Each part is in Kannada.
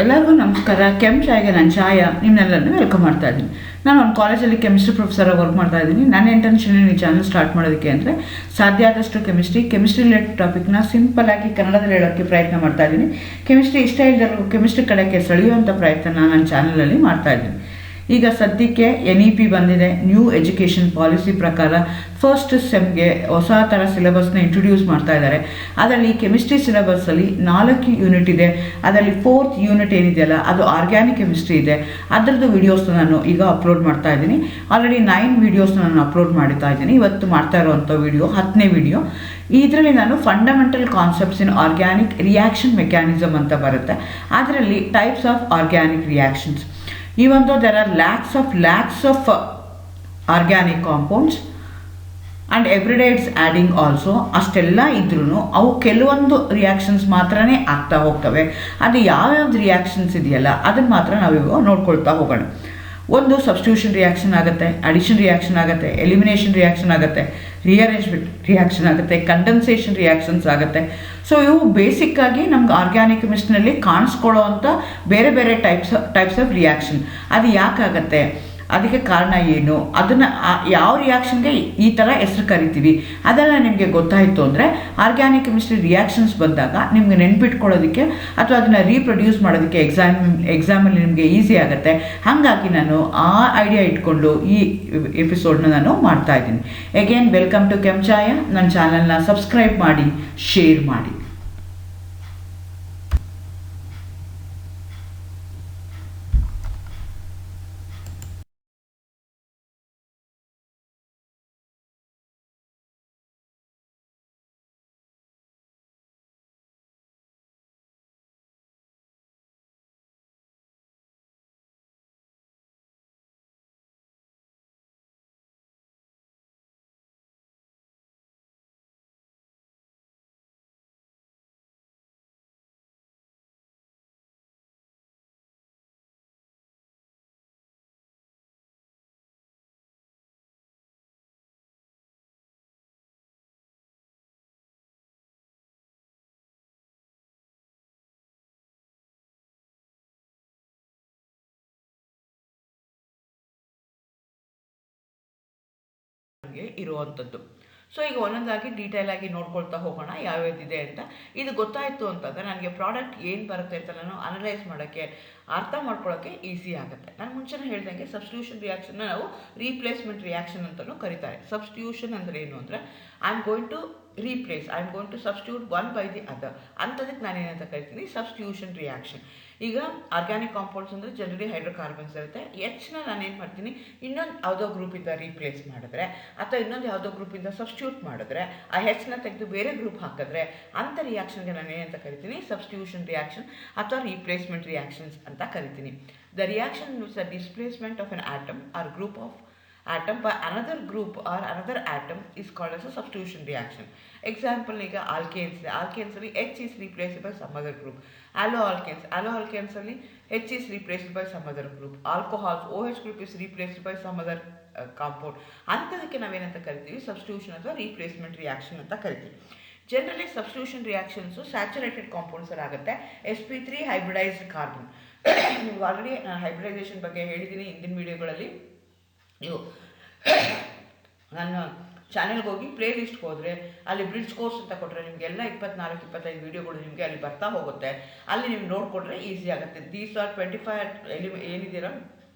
ಎಲ್ಲರಿಗೂ ನಮಸ್ಕಾರ. ಚಾಯ್ಗೆ ನಾನು ಚಾಯ ನಿಮ್ಮೆಲ್ಲರನ್ನೂ ವೆಲ್ಕಮ್ ಮಾಡ್ತಾ ಇದ್ದೀನಿ. ನಾನು ಒಂದು ಕಾಲೇಜಲ್ಲಿ ಕೆಮಿಸ್ಟ್ರಿ ಪ್ರೊಫೆಸರಾಗಿ ವರ್ಕ್ ಮಾಡ್ತಾ ಇದ್ದೀನಿ. ನನ್ನ ಇಂಟೆನ್ಷನ್ ಈ ಚಾನಲ್ ಸ್ಟಾರ್ಟ್ ಮಾಡೋದಕ್ಕೆ ಅಂದರೆ ಸಾಧ್ಯ ಆದಷ್ಟು ಕೆಮಿಸ್ಟ್ರಿ ರಿಲೇಟೆಡ್ ಟಾಪಿಕ್ನ ಸಿಂಪಲ್ಲಾಗಿ ಕನ್ನಡದಲ್ಲಿ ಹೇಳೋಕ್ಕೆ ಪ್ರಯತ್ನ ಮಾಡ್ತಾ ಇದ್ದೀನಿ. ಕೆಮಿಸ್ಟ್ರಿ ಇಷ್ಟ ಇಲ್ಲದಲ್ಲೂ ಕೆಮಿಸ್ಟ್ರಿ ಕಡೆಗೆ ಸೆಳೆಯುವಂಥ ಪ್ರಯತ್ನ ನನ್ನ ಚಾನಲಲ್ಲಿ ಮಾಡ್ತಾ ಇದ್ದೀನಿ. ಈಗ ಸದ್ಯಕ್ಕೆ NEP ಬಂದಿದೆ, ನ್ಯೂ ಎಜುಕೇಷನ್ ಪಾಲಿಸಿ ಪ್ರಕಾರ ಫಸ್ಟ್ ಸೆಮ್ಗೆ ಹೊಸ ಥರ ಸಿಲೆಬಸ್ನ ಇಂಟ್ರೊಡ್ಯೂಸ್ ಮಾಡ್ತಾ ಇದ್ದಾರೆ. ಅದರಲ್ಲಿ ಕೆಮಿಸ್ಟ್ರಿ ಸಿಲೆಬಸ್ಸಲ್ಲಿ 4 ಯೂನಿಟ್ ಇದೆ. ಅದರಲ್ಲಿ 4th ಯೂನಿಟ್ ಏನಿದೆಯಲ್ಲ ಅದು ಆರ್ಗ್ಯಾನಿಕ್ ಕೆಮಿಸ್ಟ್ರಿ ಇದೆ. ಅದರದ್ದು ವೀಡಿಯೋಸ್ನ ನಾನು ಈಗ ಅಪ್ಲೋಡ್ ಮಾಡ್ತಾ ಇದ್ದೀನಿ. ಆಲ್ರೆಡಿ 9 ವೀಡಿಯೋಸ್ನ ನಾನು ಅಪ್ಲೋಡ್ ಮಾಡ್ತಾ ಇದ್ದೀನಿ. ಇವತ್ತು ಮಾಡ್ತಾ ಇರೋವಂಥ ವಿಡಿಯೋ 10ನೇ ವಿಡಿಯೋ. ಇದರಲ್ಲಿ ನಾನು ಫಂಡಮೆಂಟಲ್ ಕಾನ್ಸೆಪ್ಟ್ಸ್ ಇನ್ ಆರ್ಗ್ಯಾನಿಕ್ ರಿಯಾಕ್ಷನ್ ಮೆಕ್ಯಾನಿಸಮ್ ಅಂತ ಬರುತ್ತೆ. ಅದರಲ್ಲಿ types of organic reactions, even though there are lakhs of organic compounds and every day it's adding also, ಅಷ್ಟೆಲ್ಲ ಇದ್ರೂ ಅವು ಕೆಲವೊಂದು ರಿಯಾಕ್ಷನ್ಸ್ ಮಾತ್ರನೇ ಆಗ್ತಾ ಹೋಗ್ತವೆ. ಅದು ಯಾವ್ಯಾವ್ದು ರಿಯಾಕ್ಷನ್ಸ್ ಇದೆಯಲ್ಲ ಅದನ್ನು ಮಾತ್ರ ನಾವಿವಾಗ ನೋಡ್ಕೊಳ್ತಾ ಹೋಗೋಣ. ಒಂದು ಸಬ್ಸ್ಟಿಟ್ಯೂಷನ್ ರಿಯಾಕ್ಷನ್ ಆಗುತ್ತೆ, ಅಡಿಷನ್ ರಿಯಾಕ್ಷನ್ ಆಗುತ್ತೆ, ಎಲಿಮಿನೇಷನ್ ರಿಯಾಕ್ಷನ್ ಆಗುತ್ತೆ, ರಿಅರೇಂಜ್ಮೆಂಟ್ ರಿಯಾಕ್ಷನ್ ಆಗುತ್ತೆ, ಕಂಡೆನ್ಸೇಷನ್ ರಿಯಾಕ್ಷನ್ಸ್ ಆಗುತ್ತೆ. ಸೊ ಇವು ಬೇಸಿಕ್ಕಾಗಿ ನಮ್ಗೆ ಆರ್ಗ್ಯಾನಿಕ್ ಕೆಮಿಸ್ಟ್ರಿನಲ್ಲಿ ಕಾಣಿಸ್ಕೊಳ್ಳೋ ಅಂಥ ಬೇರೆ ಬೇರೆ ಟೈಪ್ಸ್ ಆಫ್ ರಿಯಾಕ್ಷನ್. ಅದು ಯಾಕಾಗತ್ತೆ, ಅದಕ್ಕೆ ಕಾರಣ ಏನು, ಅದನ್ನು ಯಾವ ರಿಯಾಕ್ಷನ್ಗೆ ಈ ಥರ ಹೆಸರು ಕರಿತೀವಿ, ಅದೆಲ್ಲ ನಿಮಗೆ ಗೊತ್ತಾಯಿತು ಅಂದರೆ ಆರ್ಗ್ಯಾನಿಕ್ ಕೆಮಿಸ್ಟ್ರಿ ರಿಯಾಕ್ಷನ್ಸ್ ಬಂದಾಗ ನಿಮಗೆ ನೆನ್ಪಿಟ್ಕೊಳ್ಳೋದಕ್ಕೆ ಅಥವಾ ಅದನ್ನು ರೀಪ್ರೊಡ್ಯೂಸ್ ಮಾಡೋದಕ್ಕೆ ಎಕ್ಸಾಮಲ್ಲಿ ನಿಮಗೆ ಈಸಿ ಆಗುತ್ತೆ. ಹಾಗಾಗಿ ನಾನು ಆ ಐಡಿಯಾ ಇಟ್ಕೊಂಡು ಈ ಎಪಿಸೋಡ್ನ ನಾನು ಮಾಡ್ತಾ ಇದ್ದೀನಿ. Again welcome to Kenchaya. ನನ್ನ ಚಾನಲ್ನ ಸಬ್ಸ್ಕ್ರೈಬ್ ಮಾಡಿ, ಶೇರ್ ಮಾಡಿ. ಇರುವಂಥದ್ದು. ಸೊ ಈಗ ಒಂದೊಂದಾಗಿ ಡೀಟೇಲ್ ಆಗಿ ನೋಡ್ಕೊಳ್ತಾ ಹೋಗೋಣ ಯಾವ್ಯಾವ್ದಿದೆ ಅಂತ. ಇದು ಗೊತ್ತಾಯಿತು ಅಂತಂದರೆ ನನಗೆ ಪ್ರಾಡಕ್ಟ್ ಏನು ಬರುತ್ತೆ ಅಂತ ನಾನು ಅನಲೈಸ್ ಮಾಡೋಕ್ಕೆ, ಅರ್ಥ ಮಾಡ್ಕೊಳ್ಳೋಕ್ಕೆ ಈಸಿ ಆಗುತ್ತೆ. ನಾನು ಮುಂಚೆನೇ ಹೇಳ್ದಂಗೆ ಸಬ್ಸ್ಟಿಟ್ಯೂಷನ್ ರಿಯಾಕ್ಷನ್ನ ನಾವು ರೀಪ್ಲೇಸ್ಮೆಂಟ್ ರಿಯಾಕ್ಷನ್ ಅಂತಲೂ ಕರೀತಾರೆ. ಸಬ್ಸ್ಟಿಟ್ಯೂಷನ್ ಅಂದರೆ ಏನು ಅಂದರೆ I am going to replace, I am going to substitute one by the other ಅಂಥದಕ್ಕೆ ನಾನೇನಂತ ಕರಿತೀನಿ, ಸಬ್ಸ್ಟಿಟ್ಯೂಷನ್ ರಿಯಾಕ್ಷನ್. ಈಗ ಆರ್ಗ್ಯಾನಿಕ್ ಕಾಂಪೌಂಡ್ಸ್ ಅಂದರೆ ಜನರಲಿ ಹೈಡ್ರೋಕಾರ್ಬನ್ಸ್ ಇರುತ್ತೆ. ಎಚ್ನ ನಾನೇನು ಮಾಡ್ತೀನಿ, ಇನ್ನೊಂದು ಯಾವುದೋ ಗ್ರೂಪಿಂದ ರೀಪ್ಲೇಸ್ ಮಾಡಿದ್ರೆ ಅಥವಾ ಇನ್ನೊಂದು ಯಾವುದೋ ಗ್ರೂಪಿಂದ ಸಬ್ಸ್ಟಿಟ್ಯೂಟ್ ಮಾಡಿದ್ರೆ ಆ ಹೆಚ್ನ ತೆಗೆದು ಬೇರೆ ಗ್ರೂಪ್ ಹಾಕಿದ್ರೆ ಅಂಥ ರಿಯಾಕ್ಷನ್ಗೆ ನಾನು ಏನಂತ ಕರಿತೀನಿ, ಸಬ್ಸ್ಟಿಟ್ಯೂಷನ್ ರಿಯಾಕ್ಷನ್ ಅಥವಾ ರೀಪ್ಲೇಸ್ಮೆಂಟ್ ರಿಯಾಕ್ಷನ್ಸ್ ಅಂತ ಕರಿತೀನಿ. The reaction is the displacement of an atom or group of atom by another group or another atom is called as a substitution reaction. Example ಈಗ alkanes ಅಲ್ಲಿ H is replaced by some other group. alloalkanes ಅಲ್ಲಿ H is replaced by some other group. alcohols OH group is replaced by some other compound. ಅಂಥದಕ್ಕೆ ನಾವೇನಂತ ಕರಿತೀವಿ, ಸಬ್ಸ್ಟಿಟ್ಯೂಷನ್ ಅಥವಾ ರೀಪ್ಲೇಸ್ಮೆಂಟ್ ರಿಯಾಕ್ಷನ್ ಅಂತ ಕರಿತೀವಿ. ಜನರಲಿ ಸಬ್ಸ್ಟಿಟ್ಯೂಷನ್ ರಿಯಾಕ್ಷನ್ಸು ಸ್ಯಾಚುರೇಟೆಡ್ ಕಾಂಪೌಂಡ್ಸಲ್ಲಿ ಆಗುತ್ತೆ. sp3 hybridised carbon. ನೀವು ಆಲ್ರೆಡಿ ನಾನು ಹೈಬ್ರಿಡೈಸೇಷನ್ ಬಗ್ಗೆ ಹೇಳಿದ್ದೀನಿ ಹಿಂದಿನ ವೀಡಿಯೋಗಳಲ್ಲಿ. ನೀವು ನನ್ನ ಚಾನೆಲ್ಗೆ ಹೋಗಿ ಪ್ಲೇ ಲಿಸ್ಟ್ಗೆ ಹೋದರೆ ಅಲ್ಲಿ ಬ್ರಿಡ್ಜ್ ಕೋರ್ಸ್ ಅಂತ ಕೊಟ್ಟರೆ ನಿಮಗೆಲ್ಲ 24-25 ವೀಡಿಯೋಗಳು ನಿಮಗೆ ಅಲ್ಲಿ ಬರ್ತಾ ಹೋಗುತ್ತೆ. ಅಲ್ಲಿ ನೀವು ನೋಡಿಕೊಂಡ್ರೆ ಈಸಿ ಆಗುತ್ತೆ. ದೀಸ್ ಆರ್ 25 ಏನಿದ್ದೀರ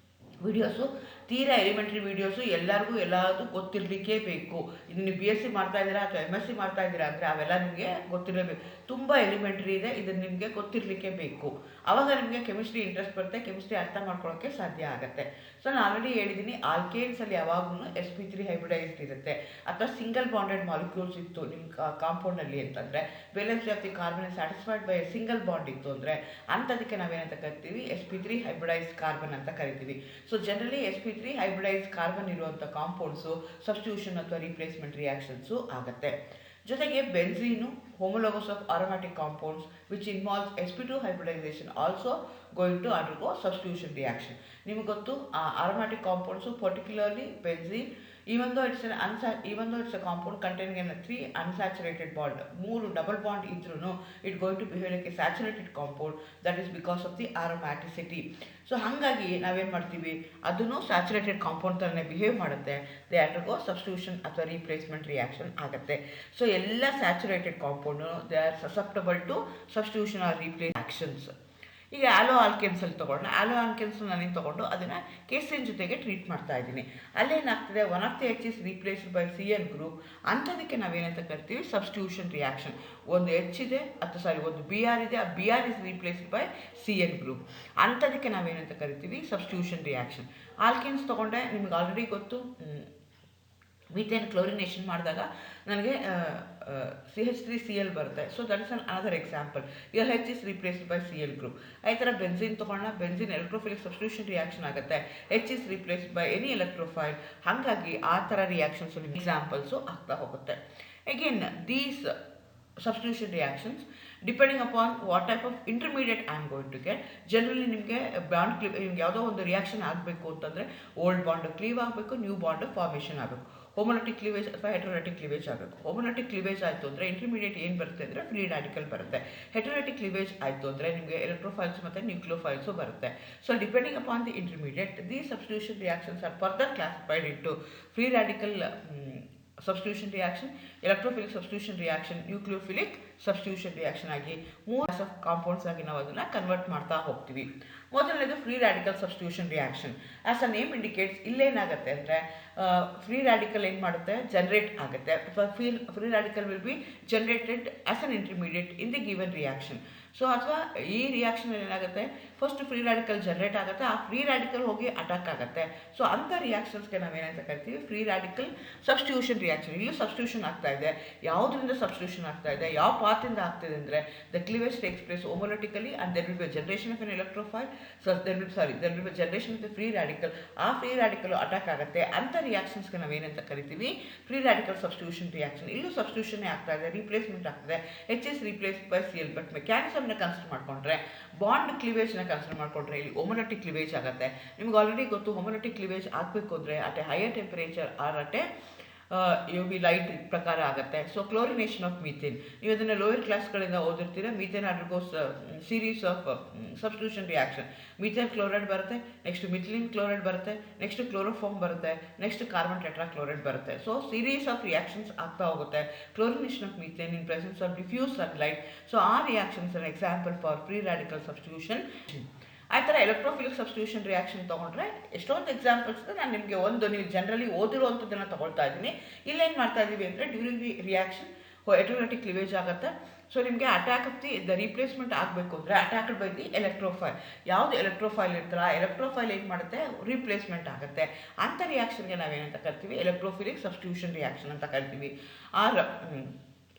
ವೀಡಿಯೋಸು ತೀರಾ ಎಲಿಮೆಂಟ್ರಿ ವೀಡಿಯೋಸು, ಎಲ್ಲರಿಗೂ ಎಲ್ಲದೂ ಗೊತ್ತಿರಲಿಕ್ಕೇ ಬೇಕು. ಇದು ನೀವು BSc ಮಾಡ್ತಾ ಇದ್ದೀರಾ ಅಥವಾ MSc ಮಾಡ್ತಾ ಇದ್ದೀರಾ ಅಂದರೆ ಅವೆಲ್ಲ ನಿಮಗೆ ಗೊತ್ತಿರಲೇಬೇಕು. ತುಂಬ ಎಲಿಮೆಂಟ್ರಿ ಇದೆ, ಇದನ್ನು ನಿಮಗೆ ಗೊತ್ತಿರಲಿಕ್ಕೇ ಬೇಕು. ಆವಾಗ ನಿಮಗೆ ಕೆಮಿಸ್ಟ್ರಿ ಇಂಟ್ರೆಸ್ಟ್ ಬರುತ್ತೆ, ಕೆಮಿಸ್ಟ್ರಿ ಅರ್ಥ ಮಾಡ್ಕೊಳ್ಳೋಕ್ಕೆ ಸಾಧ್ಯ ಆಗುತ್ತೆ. ಸೊ ನಾನು ಆಲ್ರೆಡಿ ಹೇಳಿದ್ದೀನಿ, ಆಲ್ಕೇನ್ಸಲ್ಲಿ ಯಾವಾಗಲೂ sp3 ಹೈಬ್ರಿಡೈಸ್ಡ್ ಇರುತ್ತೆ ಅಥವಾ ಸಿಂಗಲ್ ಬಾಂಡೆಡ್ ಮಾಲಿಕ್ಯೂಲ್ಸ್ ಇತ್ತು ನಿಮ್ಮ ಕಾಂಪೌಂಡಲ್ಲಿ ಅಂತಂದರೆ, valency of the carbon satisfied by single bond ಇತ್ತು ಅಂದರೆ ಅಂಥದಕ್ಕೆ ನಾವೇನಂತ ಕರಿತೀವಿ, sp3 ಹೈಬ್ರಿಡೈಸ್ಡ್ ಕಾರ್ಬನ್ ಅಂತ ಕರಿತೀವಿ. So generally sp3 hybridised carbon ಇರುವಂಥ ಕಾಂಪೌಂಡ್ಸು ಸಬ್ಸ್ಟಿಟ್ಯೂಷನ್ ಅಥವಾ ರೀಪ್ಲೇಸ್ಮೆಂಟ್ ರಿಯಾಕ್ಷನ್ಸು ಆಗುತ್ತೆ. ಜೊತೆಗೆ ಬೆನ್ಝೀನು homologous of aromatic compounds which involves sp2 hybridization also going to undergo substitution reaction. ನಿಮಗೆ ಗೊತ್ತು, aromatic compounds particularly benzene even though it's a compound containing three unsaturated bond, ಮೂರು ಡಬಲ್ ಬಾಂಡ್ ಇದ್ರೂ it going to behave like a saturated compound. That is because of the aromaticity. So ಹಾಗಾಗಿ ನಾವೇನು ಮಾಡ್ತೀವಿ, ಅದನ್ನು ಸ್ಯಾಚುರೇಟೆಡ್ ಕಾಂಪೌಂಡ್ ಥರನೇ ಬಿಹೇವ್ ಮಾಡುತ್ತೆ. ದೇ ಅಂಡರ್ಗೋ ಸಬ್ಸ್ಟಿಟ್ಯೂಷನ್ ಅಥವಾ ರೀಪ್ಲೇಸ್ಮೆಂಟ್ ರಿಯಾಕ್ಷನ್ ಆಗುತ್ತೆ. ಸೊ ಎಲ್ಲ saturated compound they are susceptible to substitution or replace actions. ಈಗ ಆಲೋ ಆಲ್ಕೆನ್ಸಲ್ಲಿ ತೊಗೊಂಡು ನಾನೇನು ತೊಗೊಂಡು ಅದನ್ನು ಕೇಸಿನ್ ಜೊತೆಗೆ ಟ್ರೀಟ್ ಮಾಡ್ತಾ ಇದ್ದೀನಿ. ಅಲ್ಲೇನಾಗ್ತದೆ, one of the H is replaced by CN group. ಅಂಥದಕ್ಕೆ ನಾವೇನಂತ ಕರಿತೀವಿ, ಸಬ್ಸ್ಟಿಟ್ಯೂಷನ್ ರಿಯಾಕ್ಷನ್. ಒಂದು H ಇದೆ ಒಂದು Br ಇದೆ, ಆ Br is replaced by CN group. ಅಂಥದಕ್ಕೆ ನಾವೇನಂತ ಕರಿತೀವಿ, ಸಬ್ಸ್ಟಿಟ್ಯೂಷನ್ ರಿಯಾಕ್ಷನ್. ಆಲ್ಕೆನ್ಸ್ ತೊಗೊಂಡೆ, ನಿಮ್ಗೆ ಆಲ್ರೆಡಿ ಗೊತ್ತು, ಮೀಥೇನ್ ಕ್ಲೋರಿನೇಷನ್ ಮಾಡಿದಾಗ ನನಗೆ CH3Cl ಬರುತ್ತೆ. So that is another example. LH is replaced by Cl group. ಈ ಥರ ಬೆನ್ಸಿನ್ ತೊಗೊಂಡ, ಬೆನ್ಸಿನ್ ಎಲೆಕ್ಟ್ರೋಫಿಲಿಕ್ ಸಬ್ಸ್ಟಿಟ್ಯೂಷನ್ ರಿಯಾಕ್ಷನ್ ಆಗುತ್ತೆ. H is replaced by any electrophile. ಹಾಗಾಗಿ ಆ ಥರ ರಿಯಾಕ್ಷನ್ಸ್ ಎಕ್ಸಾಂಪಲ್ಸು ಆಗ್ತಾ ಹೋಗುತ್ತೆ. Again these substitution reactions depending upon what type of intermediate I am going to get. Generally ನಿಮಗೆ ಬಾಂಡ್ ಕ್ಲೀವ್, ನಿಮ್ಗೆ ಯಾವುದೋ ಒಂದು ರಿಯಾಕ್ಷನ್ ಆಗಬೇಕು ಅಂತಂದರೆ ಓಲ್ಡ್ ಬಾಂಡ್ ಕ್ಲೀವ್ ಆಗಬೇಕು, ನ್ಯೂ ಬಾಂಡ್ ಫಾರ್ಮೇಷನ್ ಆಗಬೇಕು. ಹೋಮೋಲಿಟಿಕ್ ಕ್ಲೀವೇಜ್ ಅಥವಾ ಹೆಟರೋಲಿಟಿಕ್ ಕ್ಲೀವೇಜ್ ಆಗಬೇಕು. ಹೋಮೋಲಿಟಿಕ್ ಕ್ಲೀವೇಜ್ ಆಯಿತು ಅಂದರೆ ಇಂಟರ್ಮೀಡಿಯೇಟ್ ಏನು ಬರುತ್ತೆ ಅಂದರೆ ಫ್ರೀ ರ್ಯಾಡಿಕಲ್ ಬರುತ್ತೆ. ಹೆಟರೋಲಿಟಿಕ್ ಕ್ಲೀವೇಜ್ ಆಯಿತು ಅಂದರೆ ನಿಮಗೆ ಎಲೆಕ್ಟ್ರೋಫೈಲ್ಸ್ ಮತ್ತು ನ್ಯೂಕ್ಲಿಯೋಫೈಲ್ಸು ಬರುತ್ತೆ. So depending upon the intermediate, the substitution reactions are further classified into free radical substitution reaction, electrophilic substitution reaction, nucleophilic substitution reaction ಆಗಿ ಮೂರು ಆಫ್ ಕಾಂಪೌಂಡ್ಸ್ ಆಗಿ ನಾವು ಅದನ್ನು ಕನ್ವರ್ಟ್ ಮಾಡ್ತಾ ಹೋಗ್ತೀವಿ. ಮೊದಲನೇದು free radical substitution reaction. As a name indicates, ಇಲ್ಲೇನಾಗುತ್ತೆ ಅಂದರೆ ಫ್ರೀ ರ್ಯಾಡಿಕಲ್ ಏನು ಮಾಡುತ್ತೆ, ಜನರೇಟ್ ಆಗುತ್ತೆ. Free radical will be generated as an intermediate in the given reaction. So ಅಥವಾ ಈ ರಿಯಾಕ್ಷನಲ್ಲಿ ಏನಾಗುತ್ತೆ, ಫಸ್ಟ್ ಫ್ರೀ ರ್ಯಾಡಿಕಲ್ ಜನರೇಟ್ ಆಗುತ್ತೆ, ಆ ಫ್ರೀ ರ್ಯಾಡಿಕಲ್ ಹೋಗಿ ಅಟ್ಯಾಕ್ ಆಗುತ್ತೆ. ಸೊ ಅಂಥ ರಿಯಾಕ್ಷನ್ಸ್ಗೆ ನಾವೇನಂತ ಕರಿತೀವಿ, ಫ್ರೀ ರ್ಯಾಡಿಕಲ್ ಸಬ್ಸ್ಟಿಟ್ಯೂಷನ್ ರಿಯಾಕ್ಷನ್. ಇಲ್ಲೂ ಸಬ್ಸ್ಟಿಟ್ಯೂಷನ್ ಆಗ್ತಾ ಇದೆ. ಯಾವುದರಿಂದ ಸಬ್ಸ್ಟಿಟ್ಯೂಷನ್ ಆಗ್ತಾ ಇದೆ, ಯಾವ ಪಾತಿಂದ ಆಗ್ತಿದೆ ಅಂದರೆ the cleavage takes place homolytically and there will be generation of an electrophile. So there will be generation of the free radical. ಆ ಫ್ರೀ ರ್ಯಾಡಿಕಲ್ ಅಟ್ಯಾಕ್ ಆಗುತ್ತೆ. ಅಂಥ ರಿಯಾಕ್ಷನ್ಸ್ಗೆ ನಾವೇನಂತ ಕರಿತೀವಿ, ಫ್ರೀ ರ್ಯಾಡಿಕಲ್ ಸಬ್ಸ್ಟಿಟ್ಯೂಷನ್ ರಿಯಾಕ್ಷನ್. ಇಲ್ಲೂ ಸಬ್ಸ್ಟಿಟ್ಯೂಷನ್ ಆಗ್ತಾ ಇದೆ, ರೀಪ್ಲೇಸ್ಮೆಂಟ್ ಆಗ್ತದೆ. H is replace by Cl. But ಮೆಕ್ಯಾನಿಸಮ್ನ ಕನ್ಸಿಡರ್ ಮಾಡಿಕೊಂಡ್ರೆ, ಬಾಂಡ್ ಕ್ಲಿವೇಜ್ನ ಕನ್ಸಿಡರ್ ಮಾಡಿಕೊಂಡ್ರೆ ಇಲ್ಲಿ ಹೋಮೋಲಿಟಿಕ್ ಕ್ಲಿವೇಜ್ ಆಗುತ್ತೆ. ನಿಮ್ಗೆ ಆಲ್ರೆಡಿ ಗೊತ್ತು, ಹೋಮೋಲಿಟಿಕ್ ಕ್ಲಿವೇಜ್ ಆಗಬೇಕು ಅಂದರೆ at a higher temperature or at a UV light ಪ್ರಕಾರ ಆಗುತ್ತೆ. ಸೊ ಕ್ಲೋರಿನೇಷನ್ ಆಫ್ ಮೀಥೇನ್, ನೀವು ಅದನ್ನು ಲೋಯರ್ ಕ್ಲಾಸ್ಗಳಿಂದ ಓದಿರ್ತೀರ. Methane undergoes series of substitution reaction. Methane chloride ಬರುತ್ತೆ, ನೆಕ್ಸ್ಟ್ ಮಿಥಿಲಿನ್ ಕ್ಲೋರೈಡ್ ಬರುತ್ತೆ, ನೆಕ್ಸ್ಟ್ ಕ್ಲೋರೋಫಾರ್ಮ್ ಬರುತ್ತೆ, ನೆಕ್ಸ್ಟ್ ಕಾರ್ಬನ್ ಟೆಟ್ರಾ ಕ್ಲೋರೈಡ್ ಬರುತ್ತೆ. ಸೊ ಸೀರೀಸ್ ಆಫ್ ರಿಯಾಕ್ಷನ್ಸ್ ಆಗ್ತಾ ಹೋಗುತ್ತೆ. Chlorination of methane in presence of diffuse sunlight. So ಆ reactions an example for free radical substitution. ಆ ಥರ ಎಲೆಕ್ಟ್ರೋಫಿಲಿಕ್ ಸಬ್ಸ್ಟಿಟ್ಯೂಷನ್ ರಿಯಾಕ್ಷನ್ ತೊಗೊಂಡ್ರೆ ಎಷ್ಟೊಂದು ಎಕ್ಸಾಂಪಲ್ಸ್ ಇದೆ. ನಾನು ನಿಮಗೆ ಒಂದು, ನೀವು ಜನರಲಿ ಓದಿರುವಂಥದ್ದನ್ನು ತೊಗೊಳ್ತಾ ಇದ್ದೀನಿ. ಇಲ್ಲೇನು ಮಾಡ್ತಾ ಇದ್ದೀವಿ ಅಂದರೆ, ಡ್ಯೂರಿಂಗ್ ದಿ ರಿಯಾಕ್ಷನ್ ಹೆಟರೋಲಿಟಿಕ್ ಕ್ಲಿವೇಜ್ ಆಗುತ್ತೆ. ಸೊ ನಿಮಗೆ ಅಟ್ಯಾಕ್ ಆಫ್ ದ ರೀಪ್ಲೇಸ್ಮೆಂಟ್ ಆಗಬೇಕು ಅಂದರೆ ಅಟ್ಯಾಕ್ಡ್ ಬೈ ದಿ ಎಲೆಕ್ಟ್ರೋಫೈಲ್. ಯಾವುದು ಎಲೆಕ್ಟ್ರೋಫೈಲ್ ಇರ್ತಾರ, ಎಲೆಕ್ಟ್ರೋಫೈಲ್ ಏನು ಮಾಡುತ್ತೆ, ರೀಪ್ಲೇಸ್ಮೆಂಟ್ ಆಗುತ್ತೆ. ಅಂಥ ರಿಯಾಕ್ಷನ್ಗೆ ನಾವೇನಂತ ಕರಿತೀವಿ, ಎಲೆಕ್ಟ್ರೋಫಿಲಿಕ್ ಸಬ್ಸ್ಟಿಟ್ಯೂಷನ್ ರಿಯಾಕ್ಷನ್ ಅಂತ ಕರಿತೀವಿ. Or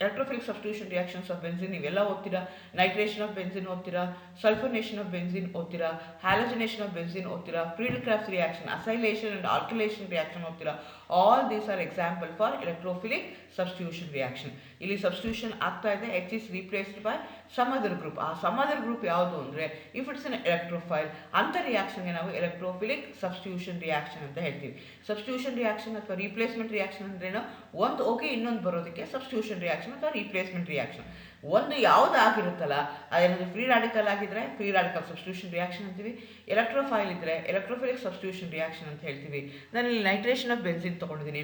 electrophilic substitution reactions of benzene ನೀವೆಲ್ಲ ಓದ್ತೀರಾ. ನೈಟ್ರೇಷನ್ ಆಫ್ ಬೆನ್ಸಿನ್ ಓದ್ತೀರಾ, ಸಲ್ಫನೇಷನ್ ಆಫ್ ಬೆನ್ಸಿನ್ ಓದ್ತೀರಾ, ಹ್ಯಾಲೋಜನೇಷನ್ ಆಫ್ ಬೆನ್ಸಿನ್ ಓದ್ತೀರಾ, Friedel Crafts reaction, acylation and alkylation reaction ಓದ್ತೀರಾ. All these are example for electrophilic substitution reaction. ಇಲ್ಲಿ ಸಬ್ಸ್ಟಿಟ್ಯೂಷನ್ ಆಗ್ತಾ ಇದೆ, H is replaced by some other group. ಆ ಸಮ್ ಅದರ್ ಗ್ರೂಪ್ ಯಾವುದು ಅಂದರೆ, ಇಫ್ ಇಟ್ಸ್ ಅನ್ ಎಲೆಕ್ಟ್ರೋಫೈಲ್, ಅಂಥ ರಿಯಾಕ್ಷನ್ಗೆ ನಾವು ಎಲೆಕ್ಟ್ರೋಫಿಲಿಕ್ ಸಬ್ಸ್ಟಿಟ್ಯೂಷನ್ ರಿಯಾಕ್ಷನ್ ಅಂತ ಹೇಳ್ತೀವಿ. ಸಬ್ಸ್ಟಿಟ್ಯೂಷನ್ ರಿಯಾಕ್ಷನ್ ಅಥವಾ ರೀಪ್ಲೇಸ್ಮೆಂಟ್ ರಿಯಾಕ್ಷನ್ ಅಂದ್ರೇನು, ಒಂದು ಹೋಗಿ ಇನ್ನೊಂದು ಬರೋದಕ್ಕೆ ಸಬ್ಸ್ಟಿಟ್ಯೂಷನ್ ರಿಯಾಕ್ಷನ್ ಅಥವಾ ರೀಪ್ಲೇಸ್ಮೆಂಟ್ ರಿಯಾಕ್ಷನ್. ಒಂದು ಯಾವುದು ಆಗಿರುತ್ತಲ್ಲ, ಅದೇನಾದರೂ ಫ್ರೀ ರ್ಯಾಡಿಕಲ್ ಆಗಿದ್ರೆ ಫ್ರೀ ರ್ಯಾಡಿಕಲ್ ಸಬ್ಸ್ಟಿಟ್ಯೂಷನ್ ರಿಯಾಕ್ಷನ್ ಅಂತೀವಿ. ಎಲೆಕ್ಟ್ರೋಫೈಲ್ ಇದ್ದರೆ ಎಲೆಕ್ಟ್ರೋಫಿಲಿಕ್ ಸಬ್ಸ್ಟಿಟ್ಯೂಷನ್ ರಿಯಾಕ್ಷನ್ ಅಂತ ಹೇಳ್ತೀವಿ. ನಾನು ಇಲ್ಲಿ ನೈಟ್ರೇಷನ್ ಆಫ್ ಬೆನ್ಸಿನ್ ತೊಗೊಂಡಿದ್ದೀನಿ.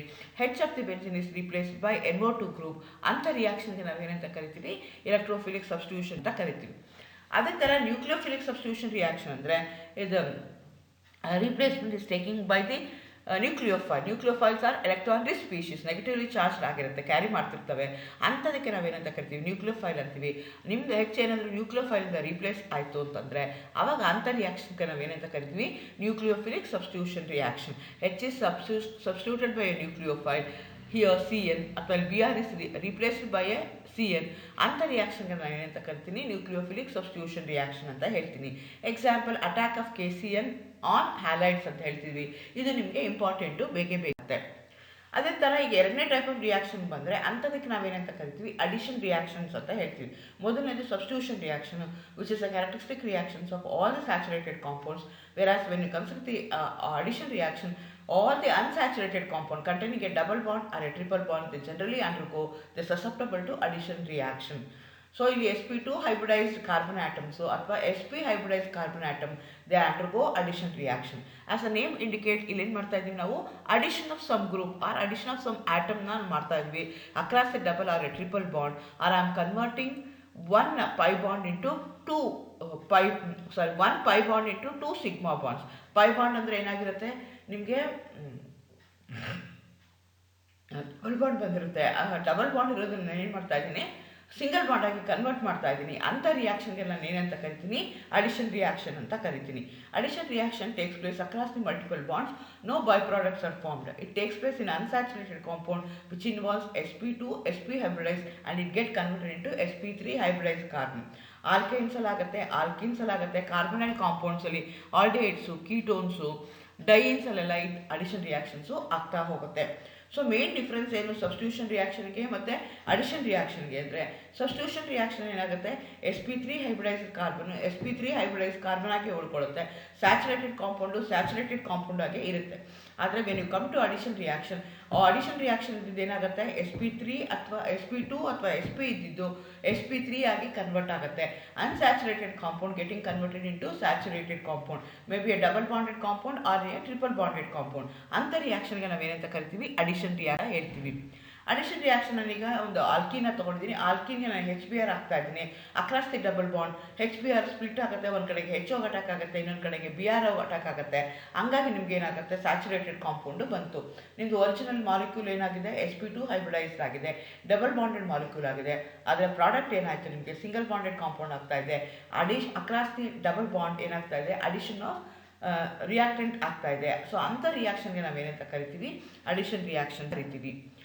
H of the benzene is replaced by NO2 group. ಅಂಥ ರಿಯಾಕ್ಷನ್ಗೆ ನಾವೇನಂತ ಕರಿತೀವಿ, ಎಲೆಕ್ಟ್ರೋಫಿಲಿಕ್ ಸಬ್ಸ್ಟಿಟ್ಯೂಷನ್ ಅಂತ ಕರಿತೀವಿ. ಅದೇ ಥರ ನ್ಯೂಕ್ಲಿಯೋಫಿಲಿಕ್ ಸಬ್ಸ್ಟಿಟ್ಯೂಷನ್ ರಿಯಾಕ್ಷನ್ ಅಂದರೆ ಇದು replacement is taking by the nucleophile. Nucleophiles are electron rich species, negatively charge ಆಗಿರುತ್ತೆ, ಕ್ಯಾರಿ ಮಾಡ್ತಿರ್ತವೆ. ಅಂಥದಕ್ಕೆ ನಾವೇನಂತ ಕರಿತೀವಿ, ನ್ಯೂಕ್ಲಿಯೋಫೈಲ್ ಅಂತೀವಿ. ನಿಮ್ದು ಹೆಚ್ಚು ಏನಾದರೂ ನ್ಯೂಕ್ಲಿಯೋಫೈಲಿಂದ ರೀಪ್ಲೇಸ್ ಆಯಿತು ಅಂತಂದರೆ ಆವಾಗ ಅಂಥ ರಿಯಾಕ್ಷನ್ಗೆ ನಾವೇನಂತ ಕರಿತೀವಿ, nucleophilic substitution reaction. H is substituted by A nucleophile, here CN ಅಥವಾ Br is replaced by A CN. ಅಂಥ ರಿಯಾಕ್ಷನ್ಗೆ ನಾನು ಏನಂತ ಕರಿತೀನಿ, ನ್ಯೂಕ್ಲಿಯೋಫಿಲಿಕ್ ಸಬ್ಸ್ಟಿಟ್ಯೂಷನ್ ರಿಯಾಕ್ಷನ್ ಅಂತ ಹೇಳ್ತೀನಿ. Example attack of KCN on halides ಅಂತ ಹೇಳ್ತೀವಿ. ಇದು ನಿಮಗೆ ಇಂಪಾರ್ಟೆಂಟು, ಬೇಕೇ ಬೇಕಾಗುತ್ತೆ. ಅದೇ ಥರ ಈಗ ಎರಡನೇ ಟೈಪ್ ಆಫ್ ರಿಯಾಕ್ಷನ್ ಬಂದರೆ ಅಂಥದಕ್ಕೆ ನಾವೇನಂತ ಕರಿತೀವಿ, ಅಡಿಷನ್ ರಿಯಾಕ್ಷನ್ಸ್ ಅಂತ ಹೇಳ್ತೀವಿ. ಮೊದಲನೇದು substitution reaction, which is a characteristic reactions of all the saturated compounds. Whereas when you consider the addition reaction, All the unsaturated compound containing a double bond or a triple bond, they generally undergo the susceptible to addition reaction. So ಇಲ್ಲಿ sp2 hybridized carbon atoms ಅಥವಾ sp hybridized carbon atom they undergo addition reaction. As the name indicate, ಇಲ್ಲಿ ಏನು ಮಾಡ್ತಾ ಇದ್ದೀವಿ ನಾವು addition of some group or addition of some atom ನಾನು ಮಾಡ್ತಾ ಇದ್ವಿ across a double or a triple bond, or I am converting one pi bond into one pi bond into two sigma bonds. Pi bond ಅಂದರೆ ಏನಾಗಿರುತ್ತೆ ನಿಮಗೆ ಡಬಲ್ ಬಾಂಡ್ ಬಂದಿರುತ್ತೆ. ಡಬಲ್ ಬಾಂಡ್ ಇರೋದನ್ನ ಏನು ಮಾಡ್ತಾ ಇದ್ದೀನಿ ಸಿಂಗಲ್ ಬಾಂಡ್ ಆಗಿ ಕನ್ವರ್ಟ್ ಮಾಡ್ತಾ ಇದ್ದೀನಿ. ಅಂಥ ರಿಯಾಕ್ಷನ್ಗೆ ನಾನು ಏನಂತ ಕರಿತೀನಿ ಅಡಿಷನ್ ರಿಯಾಕ್ಷನ್ ಅಂತ ಕರಿತೀನಿ. Addition reaction takes place across the multiple bonds. No by products are formed. It takes place in unsaturated compound which involves sp2 sp hybridized and it get converted into sp3 hybridized carbon. ಆಲ್ಕೈನ್ಸ್ ಆಗುತ್ತೆ, ಆಲ್ಕಿನ್ಸ್ ಆಗುತ್ತೆ, ಕಾರ್ಬನೈಲ್ ಕಾಂಪೌಂಡ್ಸ್ ಅಲ್ಲಿ ಆಲ್ಡಿಹೈಡ್ಸು, ಕೀಟೋನ್ಸು, ಡೈನ್ಸ್ ಅಲ್ಲೆಲ್ಲ ಇದು ಅಡಿಷನ್ ರಿಯಾಕ್ಷನ್ಸು ಆಗ್ತಾ ಹೋಗುತ್ತೆ. ಸೊ ಮೇನ್ ಡಿಫ್ರೆನ್ಸ್ ಏನು ಸಬ್ಸ್ಟಿಟ್ಯೂಷನ್ ರಿಯಾಕ್ಷನ್ಗೆ ಮತ್ತು ಅಡಿಷನ್ ರಿಯಾಕ್ಷನ್ಗೆ ಅಂದರೆ, ಸಬ್ಸ್ಟಿಟ್ಯೂಷನ್ ರಿಯಾಕ್ಷನ್ ಏನಾಗುತ್ತೆ sp3 hybridised carbon sp3 hybridised carbon ಆಗಿ ಉಳ್ಕೊಳ್ಳುತ್ತೆ. ಸ್ಯಾಚುರೇಟೆಡ್ ಕಾಂಪೌಂಡ್ ಆಗಿ ಇರುತ್ತೆ. ಆದರೆ when you come to addition reaction, addition reaction ಇದ್ದಿದ್ದು ಏನಾಗುತ್ತೆ sp3 ಅಥವಾ sp2 ಅಥವಾ sp ಇದ್ದಿದ್ದು sp3 ಆಗಿ ಕನ್ವರ್ಟ್ ಆಗುತ್ತೆ. Unsaturated compound getting converted into saturated compound, may be a double bonded compound or a triple bonded compound. ಅಂಥ ರಿಯಾಕ್ಷನ್ಗೆ ನಾವೇನಂತ ಕರಿತೀವಿ ಅಡಿಷನ್ ರಿಯಾಕ್ಷನ್ ಹೇಳ್ತೀವಿ. ಅಡಿಷನ್ ರಿಯಾಕ್ಷನ್ ನಾನೀಗ ಒಂದು ಆಲ್ಕಿನ ತೊಗೊಂಡಿದ್ದೀನಿ, ಆಲ್ಕಿನ್ಗೆ ನಾನು HBr ಹಾಕ್ತಾ ಇದ್ದೀನಿ. Across the double bond HBr split ಆಗುತ್ತೆ, ಒಂದು ಕಡೆಗೆ HO ಅಟ್ಯಾಕ್ ಆಗುತ್ತೆ, ಇನ್ನೊಂದು ಕಡೆಗೆ Br ಅಟ್ಯಾಕ್ ಆಗುತ್ತೆ. ಹಂಗಾಗಿ ನಿಮ್ಗೆ ಏನಾಗುತ್ತೆ ಸ್ಯಾಚುರೇಟೆಡ್ ಕಾಂಪೌಂಡು ಬಂತು. ನಿಮ್ಮದು ಒರಿಜಿನಲ್ ಮಾಲಿಕ್ಯೂಲ್ ಏನಾಗಿದೆ sp2 ಹೈಬ್ರಿಡೈಸ್ಡ್ ಆಗಿದೆ, ಡಬಲ್ ಬಾಂಡೆಡ್ ಮಾಲಿಕ್ಯೂಲ್ ಆಗಿದೆ. ಅದರ ಪ್ರಾಡಕ್ಟ್ ಏನಾಯಿತು ನಿಮಗೆ ಸಿಂಗಲ್ ಬಾಂಡೆಡ್ ಕಾಂಪೌಂಡ್ ಆಗ್ತಾ ಇದೆ. ಅಕ್ರಾಸ್ ದಿ ಡಬಲ್ ಬಾಂಡ್ ಏನಾಗ್ತಾ ಇದೆ ಅಡಿಷನ್ ಆಫ್ ರಿಯಾಕ್ಟೆಂಟ್ ಆಗ್ತಾ ಇದೆ. ಸೊ ಅಂಥ ರಿಯಾಕ್ಷನ್ಗೆ ನಾವೇನಂತ ಕರಿತೀವಿ ಅಡಿಷನ್ ರಿಯಾಕ್ಷನ್ ಕರಿತೀವಿ.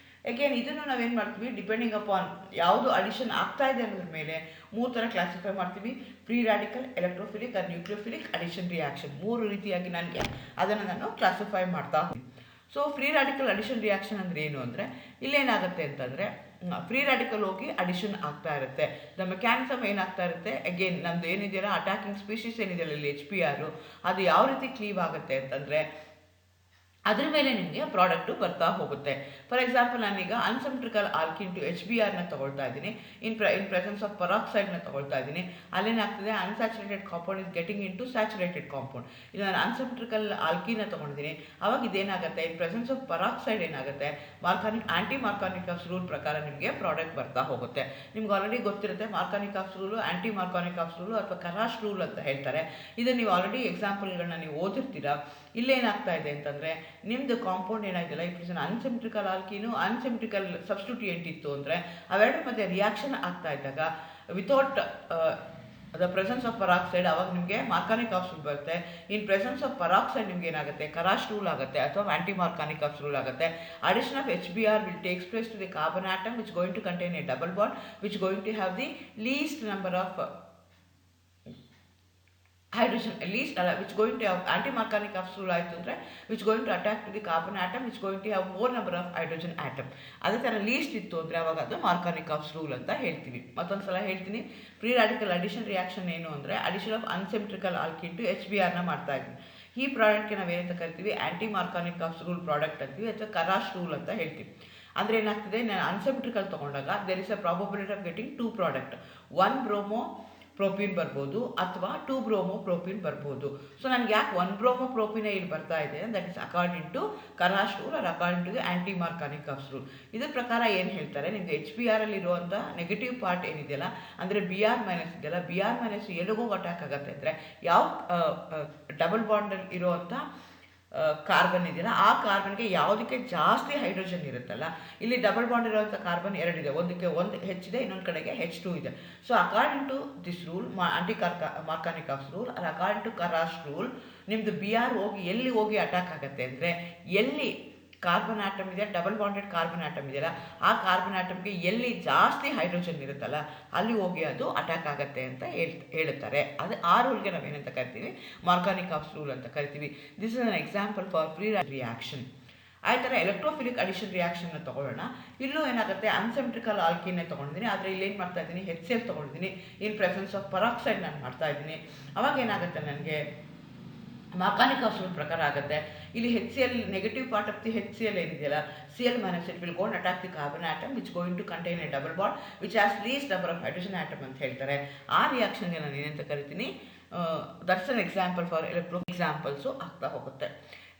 ಅಗೇನ್ ಇದನ್ನು ನಾವೇನು ಮಾಡ್ತೀವಿ ಡಿಪೆಂಡಿಂಗ್ ಅಪಾನ್ ಯಾವುದು ಅಡಿಷನ್ ಆಗ್ತಾ ಇದೆ ಅನ್ನೋದ್ರ ಮೇಲೆ 3 ಥರ ಕ್ಲಾಸಿಫೈ ಮಾಡ್ತೀವಿ. Free radical, electrophilic or nucleophilic addition reaction 3 ರೀತಿಯಾಗಿ ನನಗೆ ಅದನ್ನು ನಾನು ಕ್ಲಾಸಿಫೈ ಮಾಡ್ತಾ ಹೋಗ್ತೀನಿ. So free radical addition reaction ಅಂದರೆ ಏನು ಅಂದರೆ ಇಲ್ಲೇನಾಗುತ್ತೆ ಅಂತಂದರೆ ಫ್ರೀ ರಾಡಿಕಲ್ ಹೋಗಿ ಅಡಿಷನ್ ಆಗ್ತಾ ಇರುತ್ತೆ. ದ ಮೆಕ್ಯಾನಿಸಮ್ ಏನಾಗ್ತಾ ಇರುತ್ತೆ ಅಗೇನ್ ನಮ್ಮದು ಏನಿದೆಯಲ್ಲ ಅಟ್ಯಾಕಿಂಗ್ ಸ್ಪೀಷೀಸ್ ಏನಿದೆಯಲ್ಲ ಇಲ್ಲಿ HBr ಅದು ಯಾವ ರೀತಿ ಕ್ಲೀವ್ ಆಗುತ್ತೆ ಅಂತಂದರೆ ಅದ್ರ ಮೇಲೆ ನಿಮಗೆ ಪ್ರಾಡಕ್ಟು ಬರ್ತಾ ಹೋಗುತ್ತೆ. ಫಾರ್ ಎಕ್ಸಾಂಪಲ್ ನಾನೀಗ ಅನ್ಸಿಮೆಟ್ರಿಕಲ್ ಆಲ್ಕಿನ್ ಟು HBrನ ತೊಗೊಳ್ತಾ ಇದ್ದೀನಿ, ಇನ್ ಪ್ರೆಸೆನ್ಸ್ ಆಫ್ ಪರಾಕ್ಸೈಡ್ನ ತೊಗೊಳ್ತಾ ಇದ್ದೀನಿ. ಅಲ್ಲೇನಾಗ್ತದೆ unsaturated compound is getting into saturated compound. ಇದು ನಾನು ಅನ್ಸಿಮೆಟ್ರಿಕಲ್ ಆಲ್ಕಿನ ತೊಗೊಂಡಿದ್ದೀನಿ, ಅವಾಗ ಇದೇನಾಗುತ್ತೆ ಇನ್ ಪ್ರೆಸೆನ್ಸ್ ಆಫ್ ಪರಾಕ್ಸೈಡ್ ಏನಾಗುತ್ತೆ ಆಂಟಿ ಮಾರ್ಕಾನಿಕಸ್ ರೂಲ್ ಪ್ರಕಾರ ನಿಮಗೆ ಪ್ರಾಡಕ್ಟ್ ಬರ್ತಾ ಹೋಗುತ್ತೆ. ನಿಮ್ಗೆ ಆಲ್ರೆಡಿ ಗೊತ್ತಿರುತ್ತೆ Markovnikov's rule, anti Markovnikov's rule ಅಥವಾ ಕರಾಶ್ ರೂಲ್ ಅಂತ ಹೇಳ್ತಾರೆ. ಇದನ್ನು ನೀವು ಆಲ್ರೆಡಿ ಎಕ್ಸಾಂಪಲ್ಗಳನ್ನ ನೀವು ಓದಿರ್ತೀರಾ. ಇಲ್ಲೇನಾಗ್ತಾ ಇದೆ ಅಂತಂದರೆ ನಿಮ್ಮದು ಕಾಂಪೌಂಡ್ ಏನಾಗಿದೆಯಲ್ಲ it is unsymmetrical alkene unsymmetrical substituent ಇತ್ತು ಅಂದರೆ ಅವೆರಡರ ಮಧ್ಯೆ ರಿಯಾಕ್ಷನ್ ಆಗ್ತಾ ಇದ್ದಾಗ without the presence of peroxide ಅವಾಗ ನಿಮಗೆ ಮಾರ್ಕಾನಿಕ್ ಆಫ್ ರೂಲ್ ಬರುತ್ತೆ. ಇನ್ ಪ್ರೆಸೆನ್ಸ್ ಆಫ್ ಪರಾಕ್ಸೈಡ್ ನಿಮ್ಗೆ ಏನಾಗುತ್ತೆ ಕರಾಶ್ ರೂಲ್ ಆಗುತ್ತೆ ಅಥವಾ ಆಂಟಿ ಮಾರ್ಕಾನಿಕ್ ಆಫ್ ರೂಲ್ ಆಗುತ್ತೆ. Addition of HBr will takes place to the carbon atom which going to contain a double bond which going to have the least number of hydrogen least which going to have anti-Markovnikov capsule ಆಯಿತು ಅಂದರೆ which going to attack to the carbon atom which going to have more number of hydrogen atom. ಅದೇ ಥರ ಲೀಸ್ಟ್ ಇತ್ತು ಅಂದರೆ ಅವಾಗ ಅದು ಮಾರ್ಕಾನಿಕಾಫ್ ರೂಲ್ ಅಂತ ಹೇಳ್ತೀವಿ. ಮತ್ತೊಂದು ಸಲ ಹೇಳ್ತೀನಿ, ಫ್ರೀ ರಾಡಿಕಲ್ ಅಡಿಷನ್ ರಿಯಾಕ್ಷನ್ ಏನು ಅಂದರೆ ಅಡಿಷನ್ ಆಫ್ ಅನ್ಸಿಮೆಟ್ರಿಕಲ್ ಆಲ್ಕಿನ್ ಟು HBrನ ಮಾಡ್ತಾ ಇದ್ವಿ. ಈ ಪ್ರಾಡಕ್ಟ್ಗೆ ನಾವೇನಂತ ಕರಿತೀವಿ ಆಂಟಿ ಮಾರ್ಕಾನಿಕಾಫ್ ರೂಲ್ ಪ್ರಾಡಕ್ಟ್ ಅಂತೀವಿ ಅಥವಾ ಕರಾಶ್ ರೂಲ್ ಅಂತ ಹೇಳ್ತೀವಿ. ಅಂದರೆ ಏನಾಗ್ತದೆ ನಾನು ಅನ್ಸಿಮೆಟ್ರಿಕಲ್ ತೊಗೊಂಡಾಗ there is a probability of getting 2 product, 1 bromo propene ಬರ್ಬೋದು ಅಥವಾ 2 ಬ್ರೋಮೋ ಪ್ರೋಪೀನ್ ಬರ್ಬೋದು. ಸೊ ನನಗೆ ಯಾಕೆ 1 ಬ್ರೋಮೋ ಪ್ರೋಪೀನೇ ಇಲ್ಲಿ ಬರ್ತಾ ಇದೆ that is according to Kharasch rule or according to the anti Markovnikov rule. ಇದ್ರ ಪ್ರಕಾರ ಏನು ಹೇಳ್ತಾರೆ ನಿಮಗೆ HBr ಅಲ್ಲಿ ಇರುವಂಥ ನೆಗೆಟಿವ್ ಪಾರ್ಟ್ ಏನಿದೆಯಲ್ಲ ಅಂದರೆ Br ಮೈನಸ್ ಇದೆಯಲ್ಲ Br ಮೈನಸ್ ಎಲ್ಲಿಗೂ ಅಟ್ಯಾಕ್ ಆಗುತ್ತೆ ಅಂದರೆ ಯಾವ ಡಬಲ್ ಬಾಂಡಲ್ಲಿ ಇರುವಂಥ ಕಾರ್ಬನ್ ಇದೆಯಲ್ಲ ಆ ಕಾರ್ಬನ್ಗೆ ಯಾವುದಕ್ಕೆ ಜಾಸ್ತಿ ಹೈಡ್ರೋಜನ್ ಇರುತ್ತಲ್ಲ, ಇಲ್ಲಿ ಡಬಲ್ ಬಾಂಡ್ ಇರುವಂಥ ಕಾರ್ಬನ್ 2 ಇದೆ, ಒಂದಕ್ಕೆ 1 ಹೆಚ್ಚಿದೆ, ಇನ್ನೊಂದು ಕಡೆಗೆ H2 ಇದೆ. So according to this rule anti Markovnikov rule or according to Kharasch rule ನಿಮ್ಮದು Br ಹೋಗಿ ಎಲ್ಲಿ ಹೋಗಿ ಅಟ್ಯಾಕ್ ಆಗುತ್ತೆ ಅಂದರೆ ಎಲ್ಲಿ ಕಾರ್ಬನ್ ಆಟಮ್ ಇದೆ ಡಬಲ್ ಬಾಂಡೆಡ್ ಕಾರ್ಬನ್ ಆಟಮ್ ಇದೆಯಲ್ಲ ಆ ಕಾರ್ಬನ್ ಆಟಮ್ಗೆ ಎಲ್ಲಿ ಜಾಸ್ತಿ ಹೈಡ್ರೋಜನ್ ಇರುತ್ತಲ್ಲ ಅಲ್ಲಿ ಹೋಗಿ ಅದು ಅಟ್ಯಾಕ್ ಆಗುತ್ತೆ ಅಂತ ಹೇಳುತ್ತಾರೆ. ಅದು ಆ ರೂಲ್ಗೆ ನಾವೇನಂತ ಕರಿತೀವಿ ಮಾರ್ಕಾನಿಕಾಫ್ ರೂಲ್ ಅಂತ ಕರಿತೀವಿ. This is an example for free reaction. ಆ ಥರ ಎಲೆಕ್ಟ್ರೋಫಿಲಿಕ್ ಅಡಿಷನ್ ರಿಯಾಕ್ಷನ್ನ ತೊಗೊಳ್ಳೋಣ. ಇಲ್ಲೂ ಏನಾಗುತ್ತೆ ಅನ್ಸಿಮೆಟ್ರಿಕಲ್ ಆಲ್ಕಿನ್ನೇ ತೊಗೊಂಡಿದ್ದೀನಿ, ಆದರೆ ಇಲ್ಲೇನು ಮಾಡ್ತಾ ಇದ್ದೀನಿ HCl ತೊಗೊಂಡಿದ್ದೀನಿ. ಇನ್ ಪ್ರೆಸೆನ್ಸ್ ಆಫ್ ಪರಾಕ್ಸೈಡ್ ನಾನು ಮಾಡ್ತಾ ಇದ್ದೀನಿ. ಅವಾಗ ಏನಾಗುತ್ತೆ ನನಗೆ ಮಾರ್ಕಾನಿಕ್ ಆಸಿಡ್ ಪ್ರಕಾರ ಆಗುತ್ತೆ. ಇಲ್ಲಿ HCl negative part of the HCl ಏನಿದೆಯಲ್ಲ Cl minus it will go and attack the carbon atom which going to contain a double bond which has least number of hydrogen atom ಅಂತ ಹೇಳ್ತಾರೆ. ಆ ರಿಯಾಕ್ಷನ್ಗೆ ನಾನು ಏನಂತ ಕರಿತೀನಿ, that's an example for electro examples ಆಗ್ತಾ ಹೋಗುತ್ತೆ.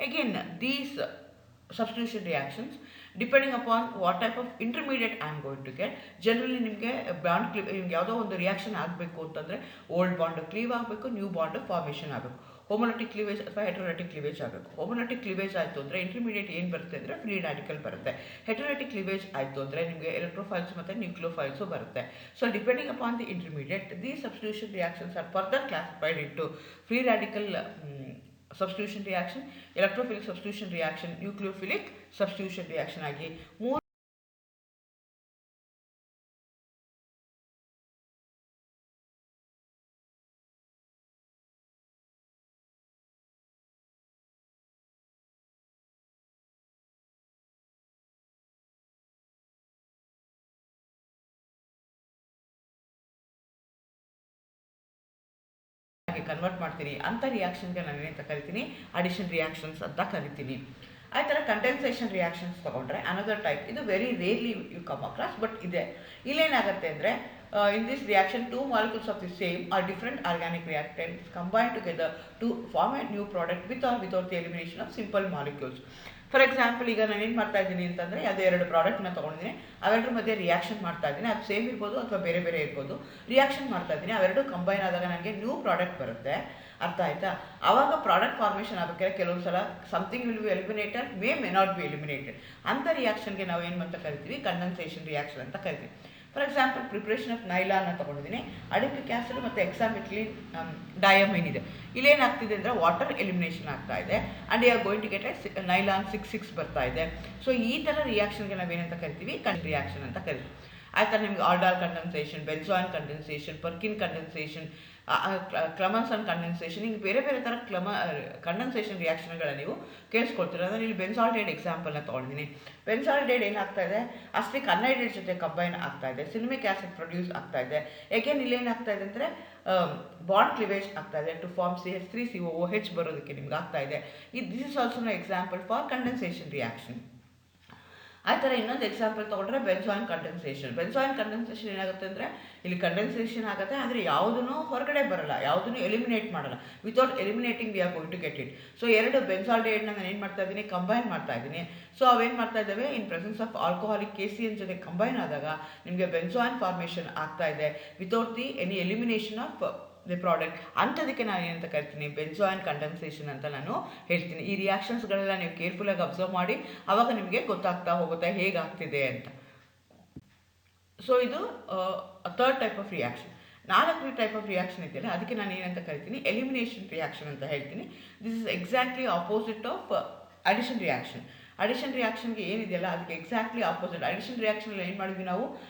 Again these substitution reactions depending upon what type of intermediate I am going to get. Generally ನಿಮಗೆ ಬಾಂಡ್ ಕ್ಲೀವ್, ನಿಮ್ಗೆ ಯಾವುದೋ ಒಂದು ರಿಯಾಕ್ಷನ್ ಆಗಬೇಕು ಅಂತಂದರೆ ಓಲ್ಡ್ ಬಾಂಡ್ ಕ್ಲೀವ್ ಆಗಬೇಕು, ನ್ಯೂ ಬಾಂಡ್ ಫಾರ್ಮೇಷನ್ ಆಗಬೇಕು. ಹೋಮೋಲಿಟಿಕ್ ಕ್ಲೀವೇಜ್ ಅಥವಾ ಹೆಟರೋಲಿಟಿಕ್ ಕ್ಲೀವೇಜ್ ಆಗಬೇಕು. ಹೋಮೋಲಿಟಿಕ್ ಕ್ಲೀವೇಜ್ ಆಯಿತು ಅಂದರೆ ಇಂಟರ್ಮೀಡಿಯೇಟ್ ಏನು ಬರುತ್ತೆ ಅಂದರೆ ಫ್ರೀ ರ್ಯಾಡಿಕಲ್ ಬರುತ್ತೆ. ಹೆಟರೋಲಿಟಿಕ್ ಕ್ಲೀವೇಜ್ ಆಯಿತು ಅಂದರೆ ನಿಮಗೆ ಎಲೆಕ್ಟ್ರೋಫೈಲ್ಸ್ ಮತ್ತು ನ್ಯೂಕ್ಲಿಯೋಫೈಲ್ಸು ಬರುತ್ತೆ. So depending upon the intermediate the substitution reactions are further classified into free radical substitution reaction, electrophilic substitution reaction, nucleophilic substitution reaction ಆಗಿ ಮೂರು ಕನ್ವರ್ಟ್ ಮಾಡ್ತೀನಿ. ಅಂಥ ರಿಯಾಕ್ಷನ್ಗೆ ನಾನು ಏನಂತ ಕರಿತೀನಿ, ಅಡಿಷನ್ ರಿಯಾಕ್ಷನ್ಸ್ ಅಂತ ಕರಿತೀನಿ. ಆ ಥರ ಕಂಡೆನ್ಸೇಷನ್ ರಿಯಾಕ್ಷನ್ಸ್ ತೊಗೊಂಡ್ರೆ ಅನದರ್ ಟೈಪ್, ಇದು very rarely you come across, but ಇದೆ. ಇಲ್ಲೇನಾಗುತ್ತೆ ಅಂದರೆ in this reaction 2 molecules of the same or different organic reactants combine together to form a new product with or without the elimination of simple molecules. For example, ಈಗ ನಾನು ಏನು ಮಾಡ್ತಾ ಇದ್ದೀನಿ ಅಂತಂದರೆ, ಯಾವುದೇ ಎರಡು ಪ್ರಾಡಕ್ಟ್ನ ತೊಗೊಂಡಿದ್ದೀನಿ, ಅವೆರಡರ ಮಧ್ಯೆ ರಿಯಾಕ್ಷನ್ ಮಾಡ್ತಾ ಇದ್ದೀನಿ. ಅದು ಸೇಮ್ ಇರ್ಬೋದು ಅಥವಾ ಬೇರೆ ಬೇರೆ ಇರ್ಬೋದು. ರಿಯಾಕ್ಷನ್ ಮಾಡ್ತಾ ಇದ್ದೀನಿ, ಅವೆರಡು ಕಂಬೈನ್ ಆದಾಗ ನನಗೆ ನ್ಯೂ ಪ್ರಾಡಕ್ಟ್ ಬರುತ್ತೆ. ಅರ್ಥ ಆಯ್ತಾ? ಆವಾಗ ಪ್ರಾಡಕ್ಟ್ ಫಾರ್ಮೇಷನ್ ಆಗಬೇಕಾದ್ರೆ ಕೆಲವೊಂದು ಸಲ something will be eliminated, may not be eliminated. ಅಂಥ ರಿಯಾಕ್ಷನ್ಗೆ ನಾವು ಏನು ಅಂತ ಕರಿತೀವಿ, ಕಂಡೆನ್ಸೇಷನ್ ರಿಯಾಕ್ಷನ್ ಅಂತ ಕರಿತೀವಿ. ಫಾರ್ ಎಕ್ಸಾಂಪಲ್, ಪ್ರಿಪ್ರೇಷನ್ ಆಫ್ ನೈಲಾನ್ನ ತೊಗೊಂಡಿದ್ದೀನಿ, ಅಡಿಪಿಕ್ ಆ್ಯಸಿಡ್ ಮತ್ತು ಎಕ್ಸಾಮಿಥಿಲಿನ್ ಡಯಾಮೈನ್ ಇದೆ. ಇಲ್ಲೇನಾಗ್ತಿದೆ ಅಂದರೆ ವಾಟರ್ ಎಲಿಮಿನೇಷನ್ ಆಗ್ತಾ ಇದೆ and you are going to get a nylon 6,6 ಬರ್ತಾ ಇದೆ. ಸೊ ಈ ಥರ ರಿಯಾಕ್ಷನ್ಗೆ ನಾವೇನಂತ ಕರಿತೀವಿ, ರಿಯಾಕ್ಷನ್ ಅಂತ ಕರಿತೀವಿ. ಆ ಥರ ನಿಮ್ಗೆ ಆಲ್ಡಾಲ್ ಕಂಡೆನ್ಸೇಷನ್, ಬೆನ್ಸಾಯಿನ್ ಕಂಡೆನ್ಸೇಷನ್, ಪರ್ಕಿನ್ ಕಂಡೆನ್ಸೇಷನ್, ಕ್ಲಮನ್ಸನ್ ಕಂಡೆನ್ಸೇಷನ್, ಹಿಂಗೆ ಬೇರೆ ಬೇರೆ ಥರ ಕಂಡೆನ್ಸೇಷನ್ ರಿಯಾಕ್ಷನ್ಗಳ ನೀವು ಕೇಳಿಸ್ಕೊಳ್ತೀರ. ನಾನು ಇಲ್ಲಿ ಬೆನ್ಸಾಲ್ಡೇಡ್ ಎಕ್ಸಾಂಪಲ್ನ ತೊಗೊಂಡಿದ್ದೀನಿ. ಬೆನ್ಸಾಲ್ಡೇಡ್ ಏನಾಗ್ತಾ ಇದೆ, ಅಸ್ಟಿಕ್ ಅನೈಡ್ರೇಟ್ ಜೊತೆ ಕಂಬೈನ್ ಆಗ್ತಾ ಇದೆ, ಸಿನಿಮಿಕ್ ಆ್ಯಸಿಡ್ ಪ್ರೊಡ್ಯೂಸ್ ಆಗ್ತಾ ಇದೆ. ಏಕೆಂದ್ರೆ ಇಲ್ಲೇನಾಗ್ತಾ ಇದೆ ಅಂದರೆ ಬಾಂಡ್ ಕ್ಲಿವೇಜ್ ಆಗ್ತಾ ಇದೆ ಟು ಫಾರ್ಮ್ CH3COOH ಬರೋದಕ್ಕೆ ನಿಮ್ಗೆ ಆಗ್ತಾ ಇದೆ. ದಿಸ್ ಇಸ್ ಆಲ್ಸೋ ನ ಎಕ್ಸಾಂಪಲ್ ಫಾರ್ ಕಂಡೆನ್ಸೇಷನ್ ರಿಯಾಕ್ಷನ್. ಆ ಥರ ಇನ್ನೊಂದು ಎಕ್ಸಾಂಪಲ್ ತೊಗೊಂಡ್ರೆ ಬೆನ್ಸಾಯಿನ್ ಕಂಡೆನ್ಸೇಷನ್. ಬೆನ್ಸಾಯಿನ್ ಕಂಡೆನ್ಸೇಷನ್ ಏನಾಗುತ್ತೆ ಅಂದರೆ, ಇಲ್ಲಿ ಕಂಡೆನ್ಸೇಷನ್ ಆಗುತ್ತೆ, ಆದರೆ ಯಾವುದೂ ಹೊರಗಡೆ ಬರಲ್ಲ, ಯಾವುದೂ ಎಲಿಮಿನೇಟ್ ಮಾಡಲ್ಲ. Without eliminating we are going to get it. So ಎರಡು ಬೆನ್ಸಾಲ್ಡೇಡ್ನ ನಾನು ಏನು ಮಾಡ್ತಾ ಇದ್ದೀನಿ, ಕಂಬೈನ್ ಮಾಡ್ತಾ ಇದ್ದೀನಿ. ಸೊ ಅವೇನು ಮಾಡ್ತಾ ಇದ್ದಾವೆ, in presence of alcoholic KCN ಜೊತೆ ಕಂಬೈನ್ ಆದಾಗ ನಿಮಗೆ ಬೆನ್ಸಾಯಿನ್ ಫಾರ್ಮೇಷನ್ ಆಗ್ತಾ ಇದೆ without the any elimination of the product. ಅಂಥದಕ್ಕೆ ನಾನು ಏನಂತ ಕರಿತೀನಿ, ಬೆನ್ಸಾಯಿನ್ ಕಂಡೆನ್ಸೇಷನ್ ಅಂತ ನಾನು ಹೇಳ್ತೀನಿ. ಈ ರಿಯಾಕ್ಷನ್ಸ್ಗಳೆಲ್ಲ ನೀವು ಕೇರ್ಫುಲ್ಲಾಗಿ ಅಬ್ಸರ್ವ್ ಮಾಡಿ, ಆವಾಗ ನಿಮಗೆ ಗೊತ್ತಾಗ್ತಾ ಹೋಗುತ್ತೆ ಹೇಗಾಗ್ತಿದೆ ಅಂತ. ಸೊ ಇದು ಥರ್ಡ್ ಟೈಪ್ ಆಫ್ ರಿಯಾಕ್ಷನ್. ನಾಲ್ಕನೇ ಟೈಪ್ ಆಫ್ ರಿಯಾಕ್ಷನ್ ಇದೆಯಲ್ಲ, ಅದಕ್ಕೆ ನಾನು ಏನಂತ ಕರಿತೀನಿ, ಎಲಿಮಿನೇಷನ್ ರಿಯಾಕ್ಷನ್ ಅಂತ ಹೇಳ್ತೀನಿ. This is exactly opposite of addition reaction. Addition ರಿಯಾಕ್ಷನ್ಗೆ ಏನಿದೆಯಲ್ಲ ಅದಕ್ಕೆ ಎಕ್ಸಾಕ್ಟ್ಲಿ ಆಪೋಸಿಟ್. ಅಡಿಷನ್ ರಿಯಾಕ್ಷನಲ್ಲಿ ಏನು ಮಾಡಿದ್ವಿ ನಾವು,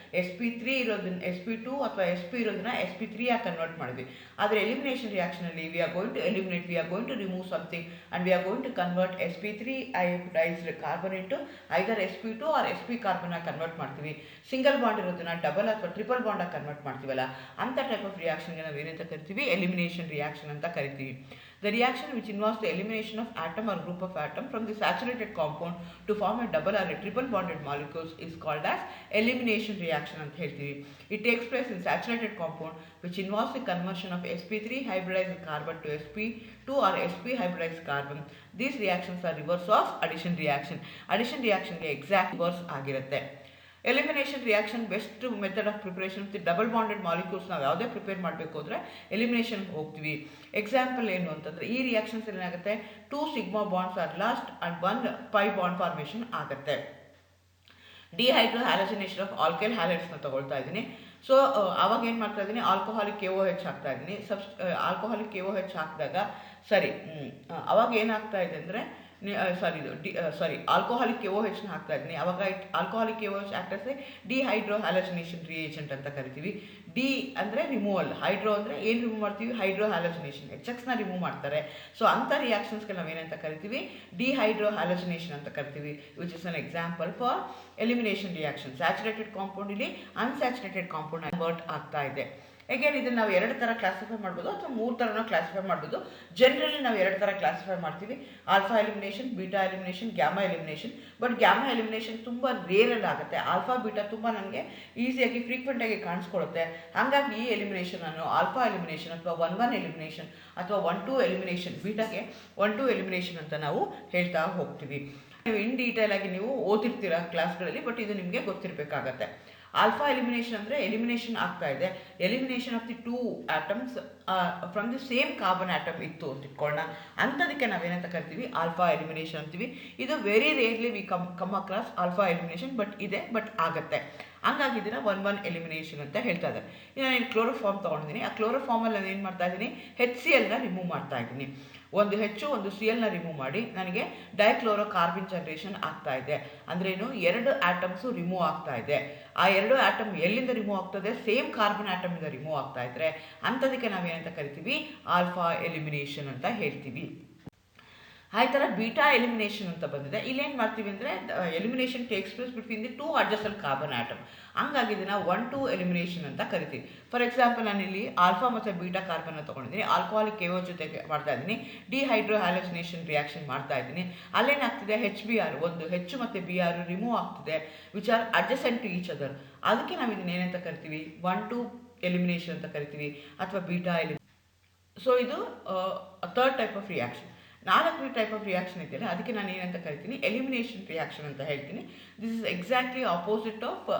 sp3 ಇರೋದನ್ನ sp2 ಅಥವಾ sp ಇರೋದನ್ನ sp3 ಆಗಿ ಕನ್ವರ್ಟ್ ಮಾಡಿದ್ವಿ. ಆದರೆ ಎಲಿಮಿನೇಷನ್ ರಿಯಾಕ್ಷನಲ್ಲಿ we are going to eliminate, we are going to remove something and we are going to convert sp3 iodized carbon into either sp2 or sp carbon ಆಗಿ ಕನ್ವರ್ಟ್ ಮಾಡ್ತೀವಿ. ಸಿಂಗಲ್ ಬಾಂಡ್ ಇರೋದನ್ನ ಡಬಲ್ ಅಥವಾ ಟ್ರಿಪಲ್ ಬಾಂಡ್ ಆಗಿ ಕನ್ವರ್ಟ್ ಮಾಡ್ತೀವಲ್ಲ, ಅಂಥ ಟೈಪ್ ಆಫ್ ರಿಯಾಕ್ಷನ್ಗೆ ನಾವು ಏನಂತ ಕರಿತೀವಿ, ಎಲಿಮಿನೇಷನ್ ರಿಯಾಕ್ಷನ್ ಅಂತ ಕರಿತೀವಿ. The reaction which involves the elimination of atom or group of atom from the saturated compound to form a double or a triple bonded molecules is called as elimination reaction ಅಂತ ಹೇಳ್ತೀವಿ. It takes place in saturated compound which involves the conversion of sp3 hybridized carbon to sp2 or sp hybridized carbon. These reactions are reverse of addition reaction. Addition reaction ಗೆ exact reverse ಆಗಿರುತ್ತೆ. Elimination reaction best method of preparation of the double bonded molecules. ನಾವು ಯಾವುದೇ ಪ್ರಿಪೇರ್ ಮಾಡಬೇಕು ಅಂದರೆ ಎಲಿಮಿನೇಷನ್ಗೆ ಹೋಗ್ತೀವಿ. ಎಕ್ಸಾಂಪಲ್ ಏನು ಅಂತಂದರೆ, ಈ ರಿಯಾಕ್ಷನ್ಸ್ ಏನಾಗುತ್ತೆ, 2 sigma bonds are lost and 1 pi bond formation ಆಗುತ್ತೆ. ಡಿಹೈಡ್ರೋ ಹ್ಯಾಲೋಜಿನೇಷನ್ ಆಫ್ ಆಲ್ಕೈಲ್ ಹ್ಯಾಲೈಡ್ಸ್ನ ತಗೊಳ್ತಾ ಇದ್ದೀನಿ. ಸೊ ಆವಾಗ ಏನು ಮಾಡ್ತಾ ಇದ್ದೀನಿ, ಆಲ್ಕೋಹಾಲಿಕ್ KOH ಹಾಕ್ತಾ ಇದ್ದೀನಿ. ಆಲ್ಕೋಹಾಲಿಕ್ KOH ಹಾಕಿದಾಗ ಅವಾಗ ಏನಾಗ್ತಾ ಇದೆ ಅಂದರೆ, ಆಲ್ಕೋಹಾಲಿಕ್ KOHನ ಹಾಕ್ತಾ ಇದ್ದೀನಿ. ಅವಾಗ alcoholic KOH act as a dehydrohalogenation reagent ಅಂತ ಕರಿತೀವಿ. ಡಿ ಅಂದರೆ ರಿಮೂವಲ್, ಹೈಡ್ರೋ ಅಂದರೆ ಏನು ರಿಮೂವ್ ಮಾಡ್ತೀವಿ, ಹೈಡ್ರೋ ಹ್ಯಾಲೋಜಿನೇಷನ್, HXನ ರಿಮೂವ್ ಮಾಡ್ತಾರೆ. ಸೊ ಅಂಥ ರಿಯಾಕ್ಷನ್ಸ್ಗೆ ನಾವೇನಂತ ಕರಿತೀವಿ, ಡಿಹೈಡ್ರೋ ಹ್ಯಾಲೋಜಿನೇಷನ್ ಅಂತ ಕರಿತೀವಿ. Which is an example for elimination reaction. Saturated compound ಇಲ್ಲಿ ಅನ್ಸ್ಯಾಚುರೇಟೆಡ್ ಕಾಂಪೌಂಡ್ ಕನ್ವರ್ಟ್ ಆಗ್ತಾ ಇದೆ. ಅಗೇನ್ ಇದನ್ನು ನಾವು 2 ಥರ ಕ್ಲಾಸಿಫೈ ಮಾಡ್ಬೋದು ಅಥವಾ 3 ಥರನೂ ಕ್ಲಾಸಿಫೈ ಮಾಡ್ಬೋದು. ಜನರಲಿ ನಾವು 2 ಥರ ಕ್ಲಾಸಿಫೈ ಮಾಡ್ತೀವಿ, alpha elimination, beta elimination, gamma elimination. But gamma elimination ತುಂಬ ರೇರಲ್ಲಿ ಆಗುತ್ತೆ, ಆಲ್ಫಾ ಬೀಟಾ ತುಂಬ ನನಗೆ ಈಸಿಯಾಗಿ ಫ್ರೀಕ್ವೆಂಟಾಗಿ ಕಾಣಿಸ್ಕೊಳ್ಳುತ್ತೆ. ಹಾಗಾಗಿ ಈ ಎಲಿಮಿನೇಷನ್ ಅನ್ನು ಆಲ್ಫಾ ಎಲಿಮಿನೇಷನ್ ಅಥವಾ 1-1 ಎಲಿಮಿನೇಷನ್ ಅಥವಾ 1-2 ಎಲಿಮಿನೇಷನ್, ಬೀಟಾಗೆ 1-2 ಎಲಿಮಿನೇಷನ್ ಅಂತ ನಾವು ಹೇಳ್ತಾ ಹೋಗ್ತೀವಿ. ನೀವು ಇನ್ ಡೀಟೇಲ್ ಆಗಿ ನೀವು ಓದಿರ್ತೀರ ಕ್ಲಾಸ್ಗಳಲ್ಲಿ, ಬಟ್ ಇದು ನಿಮಗೆ ಗೊತ್ತಿರಬೇಕಾಗತ್ತೆ. ಆಲ್ಫಾ ಎಲಿಮಿನೇಷನ್ ಅಂದರೆ ಎಲಿಮಿನೇಷನ್ ಆಗ್ತಾ ಇದೆ, elimination of the 2 atoms from the same carbon atom ಇತ್ತು ಅಂತ ಇಟ್ಕೊಳ್ಳೋಣ. ಅಂಥದಕ್ಕೆ ನಾವೇನಂತ ಕರಿತೀವಿ, ಆಲ್ಫಾ ಎಲಿಮಿನೇಷನ್ ಅಂತೀವಿ. ಇದು very rarely we come across alpha elimination, but ಇದೆ, ಬಟ್ ಆಗುತ್ತೆ. ಹಂಗಾಗಿ ಇದನ್ನು 1-1 ಎಲಿಮಿನೇಷನ್ ಅಂತ ಹೇಳ್ತಾ ಇದ್ದಾರೆ. ಈಗ ನಾನು ಕ್ಲೋರೋಫಾರ್ಮ್ ತೊಗೊಂಡಿದ್ದೀನಿ, ಆ ಕ್ಲೋರೋಫಾರ್ಮಲ್ಲಿ ನಾನು ಏನು ಮಾಡ್ತಾ ಇದ್ದೀನಿ, HCl ರಿಮೂವ್ ಮಾಡ್ತಾ ಇದ್ದೀನಿ. ಒಂದು ಹೆಚ್ಚು ಒಂದು CL ರಿಮೂವ್ ಮಾಡಿ ನನಗೆ ಡೈಕ್ಲೋರೋ ಕಾರ್ಬನ್ ಜನರೇಷನ್ ಆಗ್ತಾ ಇದೆ. ಅಂದ್ರೇನು, 2 ಆಟಮ್ಸು ರಿಮೂವ್ ಆಗ್ತಾ ಇದೆ. ಆ 2 ಆಟಮ್ ಎಲ್ಲಿಂದ ರಿಮೂವ್ ಆಗ್ತದೆ, ಸೇಮ್ ಕಾರ್ಬನ್ ಆಟಮಿಂದ ರಿಮೂವ್ ಆಗ್ತಾ ಇದ್ರೆ ಅಂಥದಕ್ಕೆ ನಾವೇನಂತ ಕರಿತೀವಿ, ಆಲ್ಫಾ ಎಲಿಮಿನೇಷನ್ ಅಂತ ಹೇಳ್ತೀವಿ. ಆ ಥರ ಬೀಟಾ ಎಲಿಮಿನೇಷನ್ ಅಂತ ಬಂದಿದೆ. ಇಲ್ಲೇನು ಮಾಡ್ತೀವಿ ಅಂದರೆ, elimination takes place between the 2 adjacent carbon atom. ಹಂಗಾಗಿ ಇದನ್ನು 1-2 ಎಲಿಮಿನೇಷನ್ ಅಂತ ಕರಿತೀವಿ. ಫಾರ್ ಎಕ್ಸಾಂಪಲ್, ನಾನಿಲ್ಲಿ ಆಲ್ಫಾ ಮತ್ತು ಬೀಟಾ ಕಾರ್ಬನ್ನ ತೊಗೊಂಡಿದ್ದೀನಿ, ಆಲ್ಕೋಹಾಲಿಕ್ KO ಜೊತೆಗೆ ಮಾಡ್ತಾ ಇದ್ದೀನಿ, ಡಿಹೈಡ್ರೋ ಹ್ಯಾಲೋಜಿನೇಷನ್ ರಿಯಾಕ್ಷನ್ ಮಾಡ್ತಾ ಇದ್ದೀನಿ. ಅಲ್ಲೇನಾಗ್ತಿದೆ, HBr, ಒಂದು ಹೆಚ್ಚು ಮತ್ತು Br ರಿಮೂವ್ ಆಗ್ತಿದೆ, which are adjacent to each other. ಅದಕ್ಕೆ ನಾವು ಇದನ್ನ ಏನಂತ ಕರಿತೀವಿ, 1-2 ಎಲಿಮಿನೇಷನ್ ಅಂತ ಕರಿತೀವಿ, ಅಥವಾ ಬೀಟಾ ಸೊ ಇದು ಥರ್ಡ್ ಟೈಪ್ ಆಫ್ ರಿಯಾಕ್ಷನ್. 4ನೇ ಟೈಪ್ ಆಫ್ ರಿಯಾಕ್ಷನ್ ಇದೆಯಲ್ಲ, ಅದಕ್ಕೆ ನಾನು ಏನಂತ ಕರಿತೀನಿ, ಎಲಿಮಿನೇಷನ್ ರಿಯಾಕ್ಷನ್ ಅಂತ ಹೇಳ್ತೀನಿ. This is exactly opposite of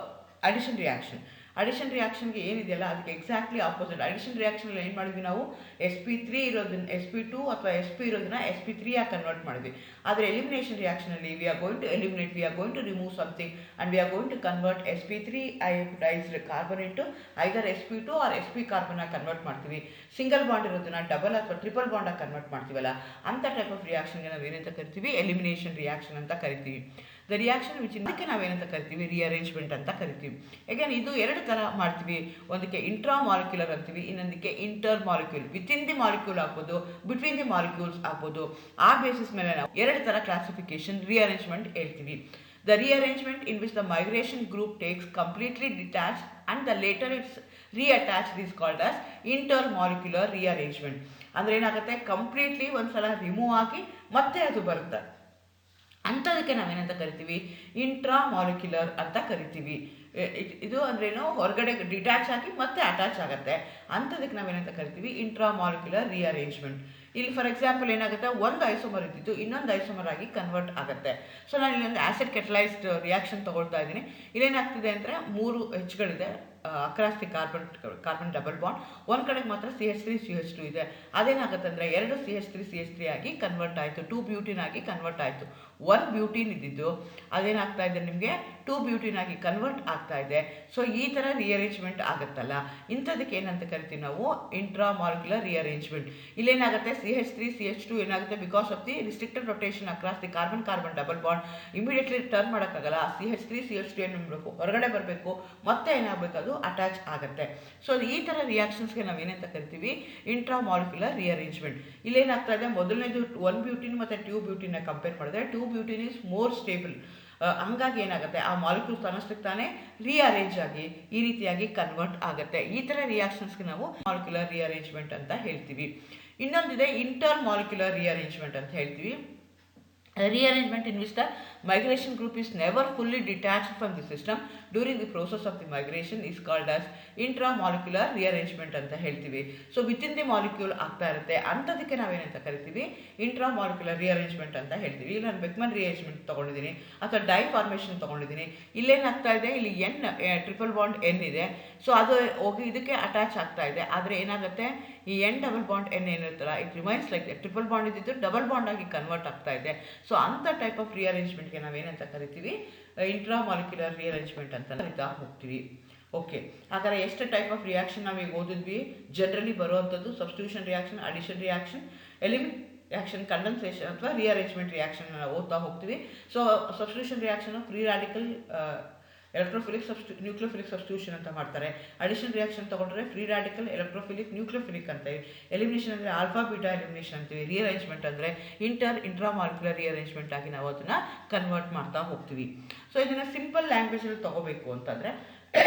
addition reaction. Addition ರಿಯಾಕ್ಷನ್ಗೆ ಏನಿದೆಯಲ್ಲ ಅದಕ್ಕೆ ಎಕ್ಸಾಕ್ಟ್ಲಿ ಆಪೋಸಿಟ್. ಅಡಿಷನ್ ರಿಯಾಕ್ಷನಲ್ಲಿ ಏನು ಮಾಡಿದ್ವಿ ನಾವು, sp3 ಇರೋದನ್ನ sp2 ಅಥವಾ sp ಇರೋದನ್ನ sp3 ಆಗಿ ಕನ್ವರ್ಟ್ ಮಾಡಿದ್ವಿ. ಆದರೆ ಎಲಿಮಿನೇಷನ್ ರಿಯಾಕ್ಷನಲ್ಲಿ we are going to eliminate, we are going to remove something and we are going to convert sp3 hybridized carbon into either sp2 or sp carbon ಆಗಿ ಕನ್ವರ್ಟ್ ಮಾಡ್ತೀವಿ. ಸಿಂಗಲ್ ಬಾಂಡ್ ಇರೋದನ್ನ ಡಬಲ್ ಅಥವಾ ಟ್ರಿಪಲ್ ಬಾಂಡ್ ಆಗಿ ಕನ್ವರ್ಟ್ ಮಾಡ್ತೀವಲ್ಲ, ಅಂಥ ಟೈಪ್ ಆಫ್ ರಿಯಾಕ್ಷನ್ಗೆ ನಾವು ಏನಂತ ಕರಿತೀವಿ, ಎಲಿಮಿನೇಷನ್ ರಿಯಾಕ್ಷನ್ ಅಂತ ಕರಿತೀವಿ. ದ ರಿಯಾಕ್ಷನ್ ವಿಚ್ ಇದಕ್ಕೆ ನಾವೇನಂತ ಕರಿತೀವಿ, ರಿಅರೇಂಜ್ಮೆಂಟ್ ಅಂತ ಕರಿತೀವಿ. ಅಗೇನ್ ಇದು 2 ಥರ ಮಾಡ್ತೀವಿ, ಒಂದಕ್ಕೆ ಇಂಟ್ರಾ ಮಾಲಿಕ್ಯುಲರ್ ಅಂತೀವಿ, ಇನ್ನೊಂದಕ್ಕೆ inter molecule. Within the molecule ಆಗ್ಬೋದು, ಬಿಟ್ವೀನ್ ದಿ ಮಾಲಿಕ್ಯೂಲ್ಸ್ ಆಗ್ಬೋದು. ಆ ಬೇಸಿಸ್ ಮೇಲೆ ನಾವು 2 ಥರ ಕ್ಲಾಸಿಫಿಕೇಶನ್, ರಿಅರೇಂಜ್ಮೆಂಟ್ ಹೇಳ್ತೀವಿ. The rearrangement in which the migration group takes completely detached and the later it's reattached is called as intermolecular rearrangement. ಅಂದರೆ ಏನಾಗುತ್ತೆ, ಕಂಪ್ಲೀಟ್ಲಿ ಒಂದ್ಸಲ ರಿಮೂವ್ ಆಗಿ ಮತ್ತೆ ಅದು ಬರುತ್ತೆ, ಅಂಥದಕ್ಕೆ ನಾವೇನಂತ ಕರಿತೀವಿ, ಇಂಟ್ರಾ ಮಾಲಿಕ್ಯುಲರ್ ಅಂತ ಕರಿತೀವಿ. ಇದು ಅಂದ್ರೇನು, ಹೊರಗಡೆ ಡಿಟ್ಯಾಚ್ ಆಗಿ ಮತ್ತೆ ಅಟ್ಯಾಚ್ ಆಗುತ್ತೆ, ಅಂಥದಕ್ಕೆ ನಾವೇನಂತ ಕರಿತೀವಿ, ಇಂಟ್ರಾ ಮಾಲಿಕ್ಯುಲರ್ ರಿಅರೇಂಜ್ಮೆಂಟ್. ಇಲ್ಲಿ ಫಾರ್ ಎಕ್ಸಾಂಪಲ್ ಏನಾಗುತ್ತೆ, ಒಂದು ಐಸೋಮರ್ ಇದ್ದಿದ್ದು ಇನ್ನೊಂದು ಐಸೋಮರ್ ಆಗಿ ಕನ್ವರ್ಟ್ ಆಗುತ್ತೆ. ಸೊ ನಾನು ಇಲ್ಲೊಂದು ಆ್ಯಸಿಡ್ ಕೆಟಲೈಸ್ಡ್ ರಿಯಾಕ್ಷನ್ ತೊಗೊಳ್ತಾ ಇದ್ದೀನಿ. ಇಲ್ಲೇನಾಗ್ತಿದೆ ಅಂದರೆ 3 Hಗಳಿದೆ across the carbon double bond, ಒಂದು ಕಡೆಗೆ ಮಾತ್ರ CH3 CH2 ಇದೆ. ಅದೇನಾಗುತ್ತೆ ಅಂದರೆ 2 CH3 CH3 ಆಗಿ ಕನ್ವರ್ಟ್ ಆಯಿತು, 2 ಬ್ಯೂಟಿನ್ ಆಗಿ ಕನ್ವರ್ಟ್ ಆಯಿತು. 1 ಬ್ಯೂಟಿನ್ ಇದ್ದಿದ್ದು ಅದೇನಾಗ್ತಾ ಇದೆ ನಿಮಗೆ 2 ಬ್ಯೂಟಿನ್ ಆಗಿ ಕನ್ವರ್ಟ್ ಆಗ್ತಾ ಇದೆ. ಸೊ ಈ ಥರ ರಿಅರೇಂಜ್ಮೆಂಟ್ ಆಗುತ್ತಲ್ಲ, ಇಂಥದಕ್ಕೆ ಏನಂತ ಕರಿತೀವಿ ನಾವು, intra molecular rearrangement. ಇಲ್ಲೇನಾಗುತ್ತೆ, CH3 CH2 ಏನಾಗುತ್ತೆ, because of the restricted rotation across the carbon double bond immediately turn ಮಾಡೋಕ್ಕಾಗಲ್ಲ. CH3 CH2 ಏನು ಮಾಡಬೇಕು, ಹೊರಗಡೆ ಬರಬೇಕು, ಮತ್ತೆ ಏನಾಗಬೇಕು, ಅದು ಅಟ್ಯಾಚ್ ಆಗುತ್ತೆ. ಸೊ ಈ ಥರ ರಿಯಾಕ್ಷನ್ಸ್ಗೆ ನಾವು ಏನಂತ ಕರಿತೀವಿ, ಇಂಟ್ರಾ ಮಾಲಿಕ್ಯುಲರ್ ರಿಅರೇಂಜ್ಮೆಂಟ್. ಇಲ್ಲೇನಾಗ್ತಾ ಇದೆ, ಮೊದಲನೇದು 1 ಬ್ಯೂಟಿನ್ ಮತ್ತು 2 ಬ್ಯೂಟಿನ ಕಂಪೇರ್ ಮಾಡಿದ್ರೆ 2 ಬ್ಯೂಟಿನ್ ಈಸ್ ಮೋರ್ ಸ್ಟೇಬಲ್. ಹಂಗಾಗಿ ಏನಾಗುತ್ತೆ, ಆ ಮಾಲಿಕ್ಯೂಲ್ಸ್ ತನ್ನಷ್ಟಕ್ಕೆ ತಾನೇ ರಿಅರೇಂಜ್ ಆಗಿ ಈ ರೀತಿಯಾಗಿ ಕನ್ವರ್ಟ್ ಆಗುತ್ತೆ. ಈ ಥರ ರಿಯಾಕ್ಷನ್ಸ್ಗೆ ನಾವು ಮಾಲಿಕ್ಯುಲರ್ ರಿಅರೇಂಜ್ಮೆಂಟ್ ಅಂತ ಹೇಳ್ತೀವಿ. ಇನ್ನೊಂದಿದೆ ಇಂಟರ್ ಮಾಲಿಕ್ಯುಲರ್ ರಿಅರೇಂಜ್ಮೆಂಟ್ ಅಂತ ಹೇಳ್ತೀವಿ. Rearrangement in which the migration group is never fully detached from the system during the process of the migration is called as intramolecular rearrangement ಅಂತ ಹೇಳ್ತೀವಿ. ಸೊ ವಿತಿನ್ ದಿ ಮಾಲಿಕ್ಯೂಲ್ ಆಗ್ತಾ ಇರುತ್ತೆ, ಅಂಥದಕ್ಕೆ ನಾವೇನಂತ ಕರಿತೀವಿ, ಇಂಟ್ರಾಮಾಲಿಕ್ಯುಲರ್ ರಿಅರೇಂಜ್ಮೆಂಟ್ ಅಂತ ಹೇಳ್ತೀವಿ. ಇಲ್ಲಿ ನಾನು ಬೆಕ್ಮನ್ ರಿಅರೇಂಜ್ಮೆಂಟ್ ತೊಗೊಂಡಿದ್ದೀನಿ ಅಥವಾ ಡೈ ಫಾರ್ಮೇಷನ್ ತೊಗೊಂಡಿದ್ದೀನಿ. ಇಲ್ಲೇನಾಗ್ತಾ ಇದೆ, ಇಲ್ಲಿ ಟ್ರಿಪಲ್ ಬಾಂಡ್ N ಇದೆ. ಸೊ ಅದು ಹೋಗಿ ಇದಕ್ಕೆ ಅಟ್ಯಾಚ್ ಆಗ್ತಾ ಇದೆ. ಆದರೆ ಏನಾಗುತ್ತೆ, ಈ N ಡಬಲ್ ಬಾಂಡ್ N ಏನಿರುತ್ತಲ್ಲ, it remains like triple bond ಇದ್ದಿದ್ದು ಡಬಲ್ ಬಾಂಡ್ ಆಗಿ ಕನ್ವರ್ಟ್ ಆಗ್ತಾ ಇದೆ. ಸೊ ಅಂಥ ಟೈಪ್ ಆಫ್ ರಿಅರೇಂಜ್ಮೆಂಟ್ಗೆ ನಾವೇನಂತ ಕರಿತೀವಿ, ಇಂಟ್ರಾ ಮಾಲಿಕ್ಯುಲರ್ ರಿಅರೇಂಜ್ಮೆಂಟ್ ಅಂತ ಕರಿತಾ ಹೋಗ್ತೀವಿ. ಓಕೆ, ಹಾಗಾದರೆ ಎಷ್ಟು ಟೈಪ್ ಆಫ್ ರಿಯಾಕ್ಷನ್ ನಾವೀಗ ಓದಿದ್ವಿ. ಜನರಲಿ ಬರುವಂಥದ್ದು substitution reaction, addition reaction, reaction, condensation ಅಥವಾ ರಿಅರೇಂಜ್ಮೆಂಟ್ ರಿಯಾಕ್ಷನ್ ನಾವು ಓದ್ತಾ ಹೋಗ್ತೀವಿ. So substitution reaction free radical electrophilic nucleophilic substitution ಅಂತ ಮಾಡ್ತಾರೆ. ಅಡಿಷನ್ ರಿಯಾಕ್ಷನ್ ತೊಗೊಂಡ್ರೆ ಫ್ರೀ ರಾಡಿಕಲ್ ಎಲೆಕ್ಟ್ರೋಫಿಲಿಕ್ ನ್ಯೂಕ್ಲಿಯೋಫಿಲಿಕ್ ಅಂತೀವಿ. ಎಲಿಮಿನೇಷನ್ ಅಂದರೆ ಆಲ್ಫಾ ಬೀಟಾ ಎಲಿಮಿನೇಷನ್ ಅಂತೀವಿ. ರಿಅರೇಂಜ್ಮೆಂಟ್ ಅಂದರೆ ಇಂಟ್ರಾಮಾಲಿಕ್ಯುಲರ್ ರಿಅರೇಂಜ್ಮೆಂಟ್ ಆಗಿ ನಾವು ಅದನ್ನು ಕನ್ವರ್ಟ್ ಮಾಡ್ತಾ ಹೋಗ್ತೀವಿ. ಸೊ ಇದನ್ನು ಸಿಂಪಲ್ ಲ್ಯಾಂಗ್ವೇಜಲ್ಲಿ ತೊಗೋಬೇಕು ಅಂತಂದರೆ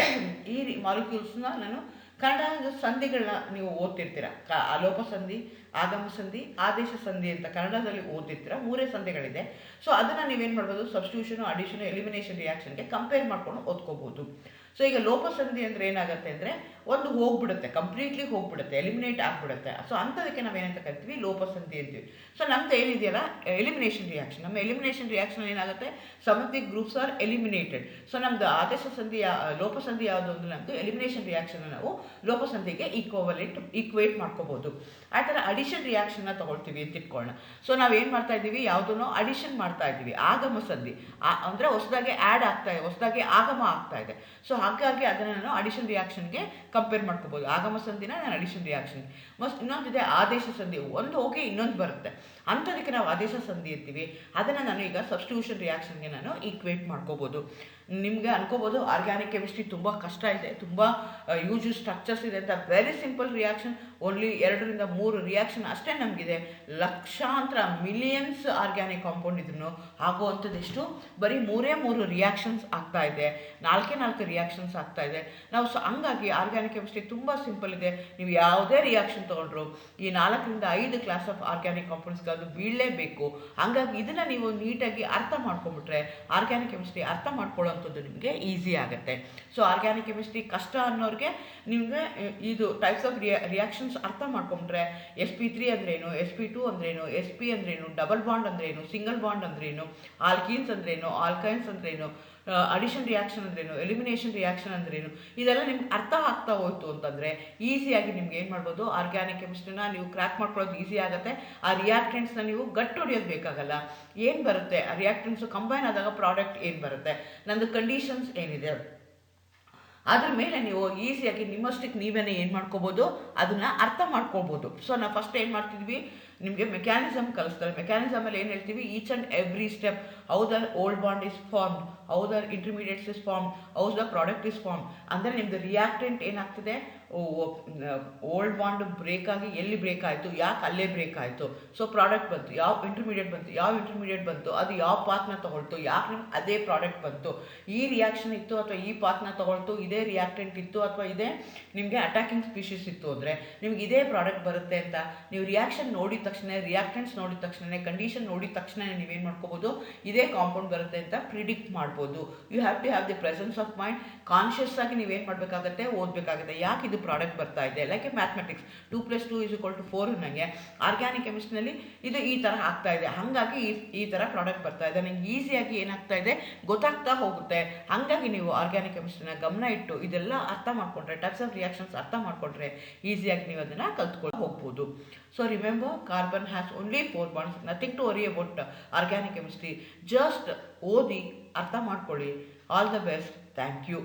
ಈ ಮಾಲಿಕ್ಯೂಲ್ಸ್ನ ನಾನು ಕನ್ನಡದ ಸಂಧಿಗಳನ್ನ ನೀವು ಓದ್ತಿರ್ತೀರ. ಅಲೋಪ ಸಂಧಿ, ಆಗಮ ಸಂಧಿ, ಆದೇಶ ಸಂಧಿ ಅಂತ ಕನ್ನಡದಲ್ಲಿ ಓದಿರ್ತೀರ. 3 ಸಂಧಿಗಳಿದೆ. ಸೊ ಅದನ್ನು ನೀವೇನು ಮಾಡ್ಬೋದು, ಸಬ್ಸ್ಟಿಟ್ಯೂಷನು, ಅಡಿಷನು, ಎಲಿಮಿನೇಷನ್ ರಿಯಾಕ್ಷನ್ಗೆ ಕಂಪೇರ್ ಮಾಡ್ಕೊಂಡು ಓದ್ಕೋಬೋದು. ಸೊ ಈಗ ಲೋಪಸಂಧಿ ಅಂದರೆ ಏನಾಗುತ್ತೆ ಅಂದರೆ ಒಂದು ಹೋಗ್ಬಿಡುತ್ತೆ, ಕಂಪ್ಲೀಟ್ಲಿ ಹೋಗ್ಬಿಡುತ್ತೆ, ಎಲಿಮಿನೇಟ್ ಆಗಿಬಿಡುತ್ತೆ. ಸೊ ಅಂಥದಕ್ಕೆ ನಾವೇನಂತ ಕರಿತೀವಿ, ಲೋಪಸಂಧಿ ಅಂತೀವಿ. ಸೊ ನಮ್ದು ಏನಿದೆಯಲ್ಲ ಎಲಿಮಿನೇಷನ್ ರಿಯಾಕ್ಷನ್, ನಮ್ಮ ಎಲಿಮಿನೇಷನ್ ರಿಯಾಕ್ಷನ್ ಏನಾಗುತ್ತೆ, some of the groups are eliminated. So ನಮ್ಮದು ಆದೇಶ ಸಂಧಿ ಲೋಪಸಂಧಿ ಯಾವುದು ಅಂದರೆ ನಮ್ಮದು ಎಲಿಮಿನೇಷನ್ ರಿಯಾಕ್ಷನ್ ನಾವು ಲೋಪಸಂಧಿಗೆ ಈಕ್ವೇಟ್ ಮಾಡ್ಕೋಬೋದು. ಆ ಥರ ಅಡಿಷನ್ ರಿಯಾಕ್ಷನ್ನ ತೊಗೊಳ್ತೀವಿ ಅಂತ ಇಟ್ಕೊಳ್ಳೋಣ. ಸೊ ನಾವೇನು ಮಾಡ್ತಾ ಇದ್ದೀವಿ, ಯಾವುದನ್ನು ಅಡಿಷನ್ ಮಾಡ್ತಾ ಇದ್ದೀವಿ. ಆಗಮ ಸಂಧಿ ಅಂದರೆ ಹೊಸದಾಗಿ ಆ್ಯಡ್ ಆಗ್ತಾ ಇದೆ, ಹೊಸದಾಗಿ ಆಗಮ ಆಗ್ತಾ ಇದೆ. ಸೊ ಹಾಗಾಗಿ ಅದನ್ನು ನಾನು ಅಡಿಷನ್ ರಿಯಾಕ್ಷನ್ಗೆ ಕಂಪೇರ್ ಮಾಡ್ಕೋಬೋದು. ಆಗಮ ಸಂಧಿನ ನಾನು ಅಡಿಷನ್ ರಿಯಾಕ್ಷನ್. ಇನ್ನೊಂದಿದೆ ಆದೇಶ ಸಂಧಿ, ಒಂದು ಹೋಗಿ ಇನ್ನೊಂದು ಬರುತ್ತೆ, ಅಂಥದಕ್ಕೆ ನಾವು ಆದೇಶ ಸಂಧಿ ಅಂತೀವಿ. ಅದನ್ನು ನಾನು ಈಗ ಸಬ್ಸ್ಟಿಟ್ಯೂಷನ್ ರಿಯಾಕ್ಷನ್ಗೆ ನಾನು ಈಕ್ವೇಟ್ ಮಾಡ್ಕೋಬೋದು. ನಿಮಗೆ ಅನ್ಕೋಬೋದು ಆರ್ಗ್ಯಾನಿಕ್ ಕೆಮಿಸ್ಟ್ರಿ ತುಂಬ ಕಷ್ಟ ಇದೆ, ತುಂಬ ಯೂಸ್ ಸ್ಟ್ರಕ್ಚರ್ಸ್ ಇದೆ ಅಂತ. ವೆರಿ ಸಿಂಪಲ್ ರಿಯಾಕ್ಷನ್, ಓನ್ಲಿ 2 ರಿಂದ 3 ರಿಯಾಕ್ಷನ್ ಅಷ್ಟೇ ನಮಗಿದೆ. ಲಕ್ಷಾಂತರ ಮಿಲಿಯನ್ಸ್ ಆರ್ಗ್ಯಾನಿಕ್ ಕಾಂಪೌಂಡ್ ಇದ್ರೂ ಆಗುವಂಥದ್ದು ಎಷ್ಟು, ಬರೀ 3 ರಿಯಾಕ್ಷನ್ಸ್ ಆಗ್ತಾ ಇದೆ, 4 ರಿಯಾಕ್ಷನ್ಸ್ ಆಗ್ತಾ ಇದೆ. ನಾವು ಹಂಗಾಗಿ ಆರ್ಗ್ಯಾನಿಕ್ ಕೆಮಿಸ್ಟ್ರಿ ತುಂಬ ಸಿಂಪಲ್ ಇದೆ. ನೀವು ಯಾವುದೇ ರಿಯಾಕ್ಷನ್ ತೊಗೊಂಡ್ರು ಈ 4 ರಿಂದ 5 ಕ್ಲಾಸ್ ಆಫ್ ಆರ್ಗ್ಯಾನಿಕ್ ಕಾಂಪೌಂಡ್ಸ್ಗೆ ಅದು ಬೀಳಲೇಬೇಕು. ಹಂಗಾಗಿ ಇದನ್ನು ನೀವು ನೀಟಾಗಿ ಅರ್ಥ ಮಾಡ್ಕೊಂಬಿಟ್ರೆ ಆರ್ಗ್ಯಾನಿಕ್ ಕೆಮಿಸ್ಟ್ರಿ ಅರ್ಥ ಮಾಡ್ಕೊಳ್ಳೋವಂಥದ್ದು ನಿಮಗೆ ಈಸಿ ಆಗುತ್ತೆ. ಸೊ ಆರ್ಗ್ಯಾನಿಕ್ ಕೆಮಿಸ್ಟ್ರಿ ಕಷ್ಟ ಅನ್ನೋರಿಗೆ ನಿಮಗೆ ಇದು ಟೈಪ್ಸ್ ಆಫ್ ರಿಯಾಕ್ಷನ್ಸ್ ಅರ್ಥ ಮಾಡ್ಕೊಂಡ್ರೆ sp3 ಅಂದ್ರೇನು, sp2 ಅಂದ್ರೇನು, sp ಅಂದ್ರೇನು, ಡಬಲ್ ಬಾಂಡ್ ಅಂದ್ರೇನು, ಸಿಂಗಲ್ ಬಾಂಡ್ ಅಂದ್ರೇನು, ಆಲ್ಕೀನ್ಸ್ ಅಂದ್ರೇನು, ಆಲ್ಕೈನ್ಸ್ ಅಂದ್ರೇನು, ಅಡಿಷನ್ ರಿಯಾಕ್ಷನ್ ಅಂದ್ರೇನು, ಎಲಿಮಿನೇಷನ್ ರಿಯಾಕ್ಷನ್ ಅಂದ್ರೇನು, ಇದೆಲ್ಲ ನಿಮ್ಗೆ ಅರ್ಥ ಆಗ್ತಾ ಹೋಯ್ತು ಅಂತಂದರೆ ಈಸಿಯಾಗಿ ನಿಮ್ಗೆ ಏನು ಮಾಡ್ಬೋದು, ಆರ್ಗ್ಯಾನಿಕ್ ಕೆಮಿಸ್ಟ್ರಿನ ನೀವು ಕ್ರ್ಯಾಕ್ ಮಾಡ್ಕೊಳ್ಳೋದು ಈಸಿ ಆಗುತ್ತೆ. ಆ ರಿಯಾಕ್ಟೆಂಟ್ಸ್ನ ನೀವು ಗಟ್ಟಿ ಹೊಡಿಯೋದು ಬೇಕಾಗಲ್ಲ. ಏನು ಬರುತ್ತೆ ಆ ರಿಯಾಕ್ಟೆಂಟ್ಸು ಕಂಬೈನ್ ಆದಾಗ ಪ್ರಾಡಕ್ಟ್ ಏನು ಬರುತ್ತೆ, ನಂದು ಕಂಡೀಷನ್ಸ್ ಏನಿದೆ, ಅದ್ರ ಮೇಲೆ ನೀವು ಈಸಿಯಾಗಿ ನಿಮ್ಮಷ್ಟಕ್ಕೆ ನೀವೇ ಏನು ಮಾಡ್ಕೋಬೋದು, ಅದನ್ನು ಅರ್ಥ ಮಾಡ್ಕೊಳ್ಬೋದು. ಸೊ ನಾವು ಫಸ್ಟ್ ಏನು ಮಾಡ್ತಿದ್ವಿ, ನಿಮಗೆ ಮೆಕ್ಯಾನಿಸಮ್ ಕಲಿಸ್ತಾರೆ. ಮೆಕ್ಯಾನಿಸಮಲ್ಲಿ ಏನು ಹೇಳ್ತೀವಿ, each and every step, how the old bond is formed, how the intermediates is form, how the product is form. ಅಂದರೆ ನಿಮ್ಮದು ರಿಯಾಕ್ಟೆಂಟ್ ಏನಾಗ್ತದೆ, ಓಲ್ಡ್ ಬಾಂಡ್ ಬ್ರೇಕ್ ಆಗಿ ಎಲ್ಲಿ ಬ್ರೇಕ್ ಆಯಿತು, ಯಾಕೆ ಅಲ್ಲೇ ಬ್ರೇಕ್ ಆಯಿತು, ಸೊ ಪ್ರಾಡಕ್ಟ್ ಬಂತು, ಯಾವ ಇಂಟರ್ಮೀಡಿಯೇಟ್ ಬಂತು, ಅದು ಯಾವ ಪಾತ್ನ ತೊಗೊಳ್ತು, ಯಾಕೆ ನಿಮ್ಗೆ ಅದೇ ಪ್ರಾಡಕ್ಟ್ ಬಂತು, ಈ ರಿಯಾಕ್ಷನ್ ಇತ್ತು ಅಥವಾ ಈ ಪಾತ್ನ ತೊಗೊಳ್ತು, ಇದೇ ರಿಯಾಕ್ಟೆಂಟ್ ಇತ್ತು ಅಥವಾ ಇದೇ ನಿಮಗೆ ಅಟ್ಯಾಕಿಂಗ್ ಸ್ಪೀಷೀಸ್ ಇತ್ತು ಅಂದರೆ ನಿಮ್ಗೆ ಇದೇ ಪ್ರಾಡಕ್ಟ್ ಬರುತ್ತೆ ಅಂತ ನೀವು ರಿಯಾಕ್ಷನ್ ನೋಡಿದ ತಕ್ಷಣ, ರಿಯಾಕ್ಟೆಂಟ್ಸ್ ನೋಡಿದ ತಕ್ಷಣ, ಕಂಡೀಷನ್ ನೋಡಿದ ತಕ್ಷಣ ನೀವೇನು ಮಾಡ್ಕೋಬೋದು, ಇದೇ ಕಾಂಪೌಂಡ್ ಬರುತ್ತೆ ಅಂತ ಪ್ರಿಡಿಕ್ಟ್ ಮಾಡ್ಬೋದು. You have to have the presence of mind. Conscious ಆಗಿ ನೀವೇನು ಮಾಡಬೇಕಾಗತ್ತೆ, ಓದಬೇಕಾಗುತ್ತೆ, ಯಾಕೆ ಇದು ಪ್ರಾಡಕ್ಟ್ ಬರ್ತಾ ಇದೆ. ಲೈಕ್ ಎ ಮ್ಯಾಥಮೆಟಿಕ್ಸ್ 2 + 2 = 4 ನನಗೆ ಆರ್ಗ್ಯಾನಿಕ್ ಕೆಮಿಸ್ಟ್ರಿನಲ್ಲಿ ಇದು ಈ ಥರ ಆಗ್ತಾ ಇದೆ, ಹಾಗಾಗಿ ಈ ಥರ ಪ್ರಾಡಕ್ಟ್ ಬರ್ತಾ ಇದೆ, ನನಗೆ ಈಸಿಯಾಗಿ ಏನಾಗ್ತಾ ಇದೆ ಗೊತ್ತಾಗ್ತಾ ಹೋಗುತ್ತೆ. ಹಾಗಾಗಿ ನೀವು ಆರ್ಗ್ಯಾನಿಕ್ ಕೆಮಿಸ್ಟ್ರಿನ ಗಮನ ಇಟ್ಟು ಇದೆಲ್ಲ ಅರ್ಥ ಮಾಡಿಕೊಂಡ್ರೆ, ಟೈಪ್ಸ್ ಆಫ್ ರಿಯಾಕ್ಷನ್ಸ್ ಅರ್ಥ ಮಾಡಿಕೊಂಡ್ರೆ ಈಸಿಯಾಗಿ ನೀವು ಅದನ್ನು ಕಲ್ತ್ಕೊಂಡು ಹೋಗ್ಬೋದು. So remember, carbon has only 4 bonds, nothing to worry about organic chemistry. Just ಓದಿ ಅರ್ಥ ಮಾಡ್ಕೊಳ್ಳಿ. All the best. Thank you.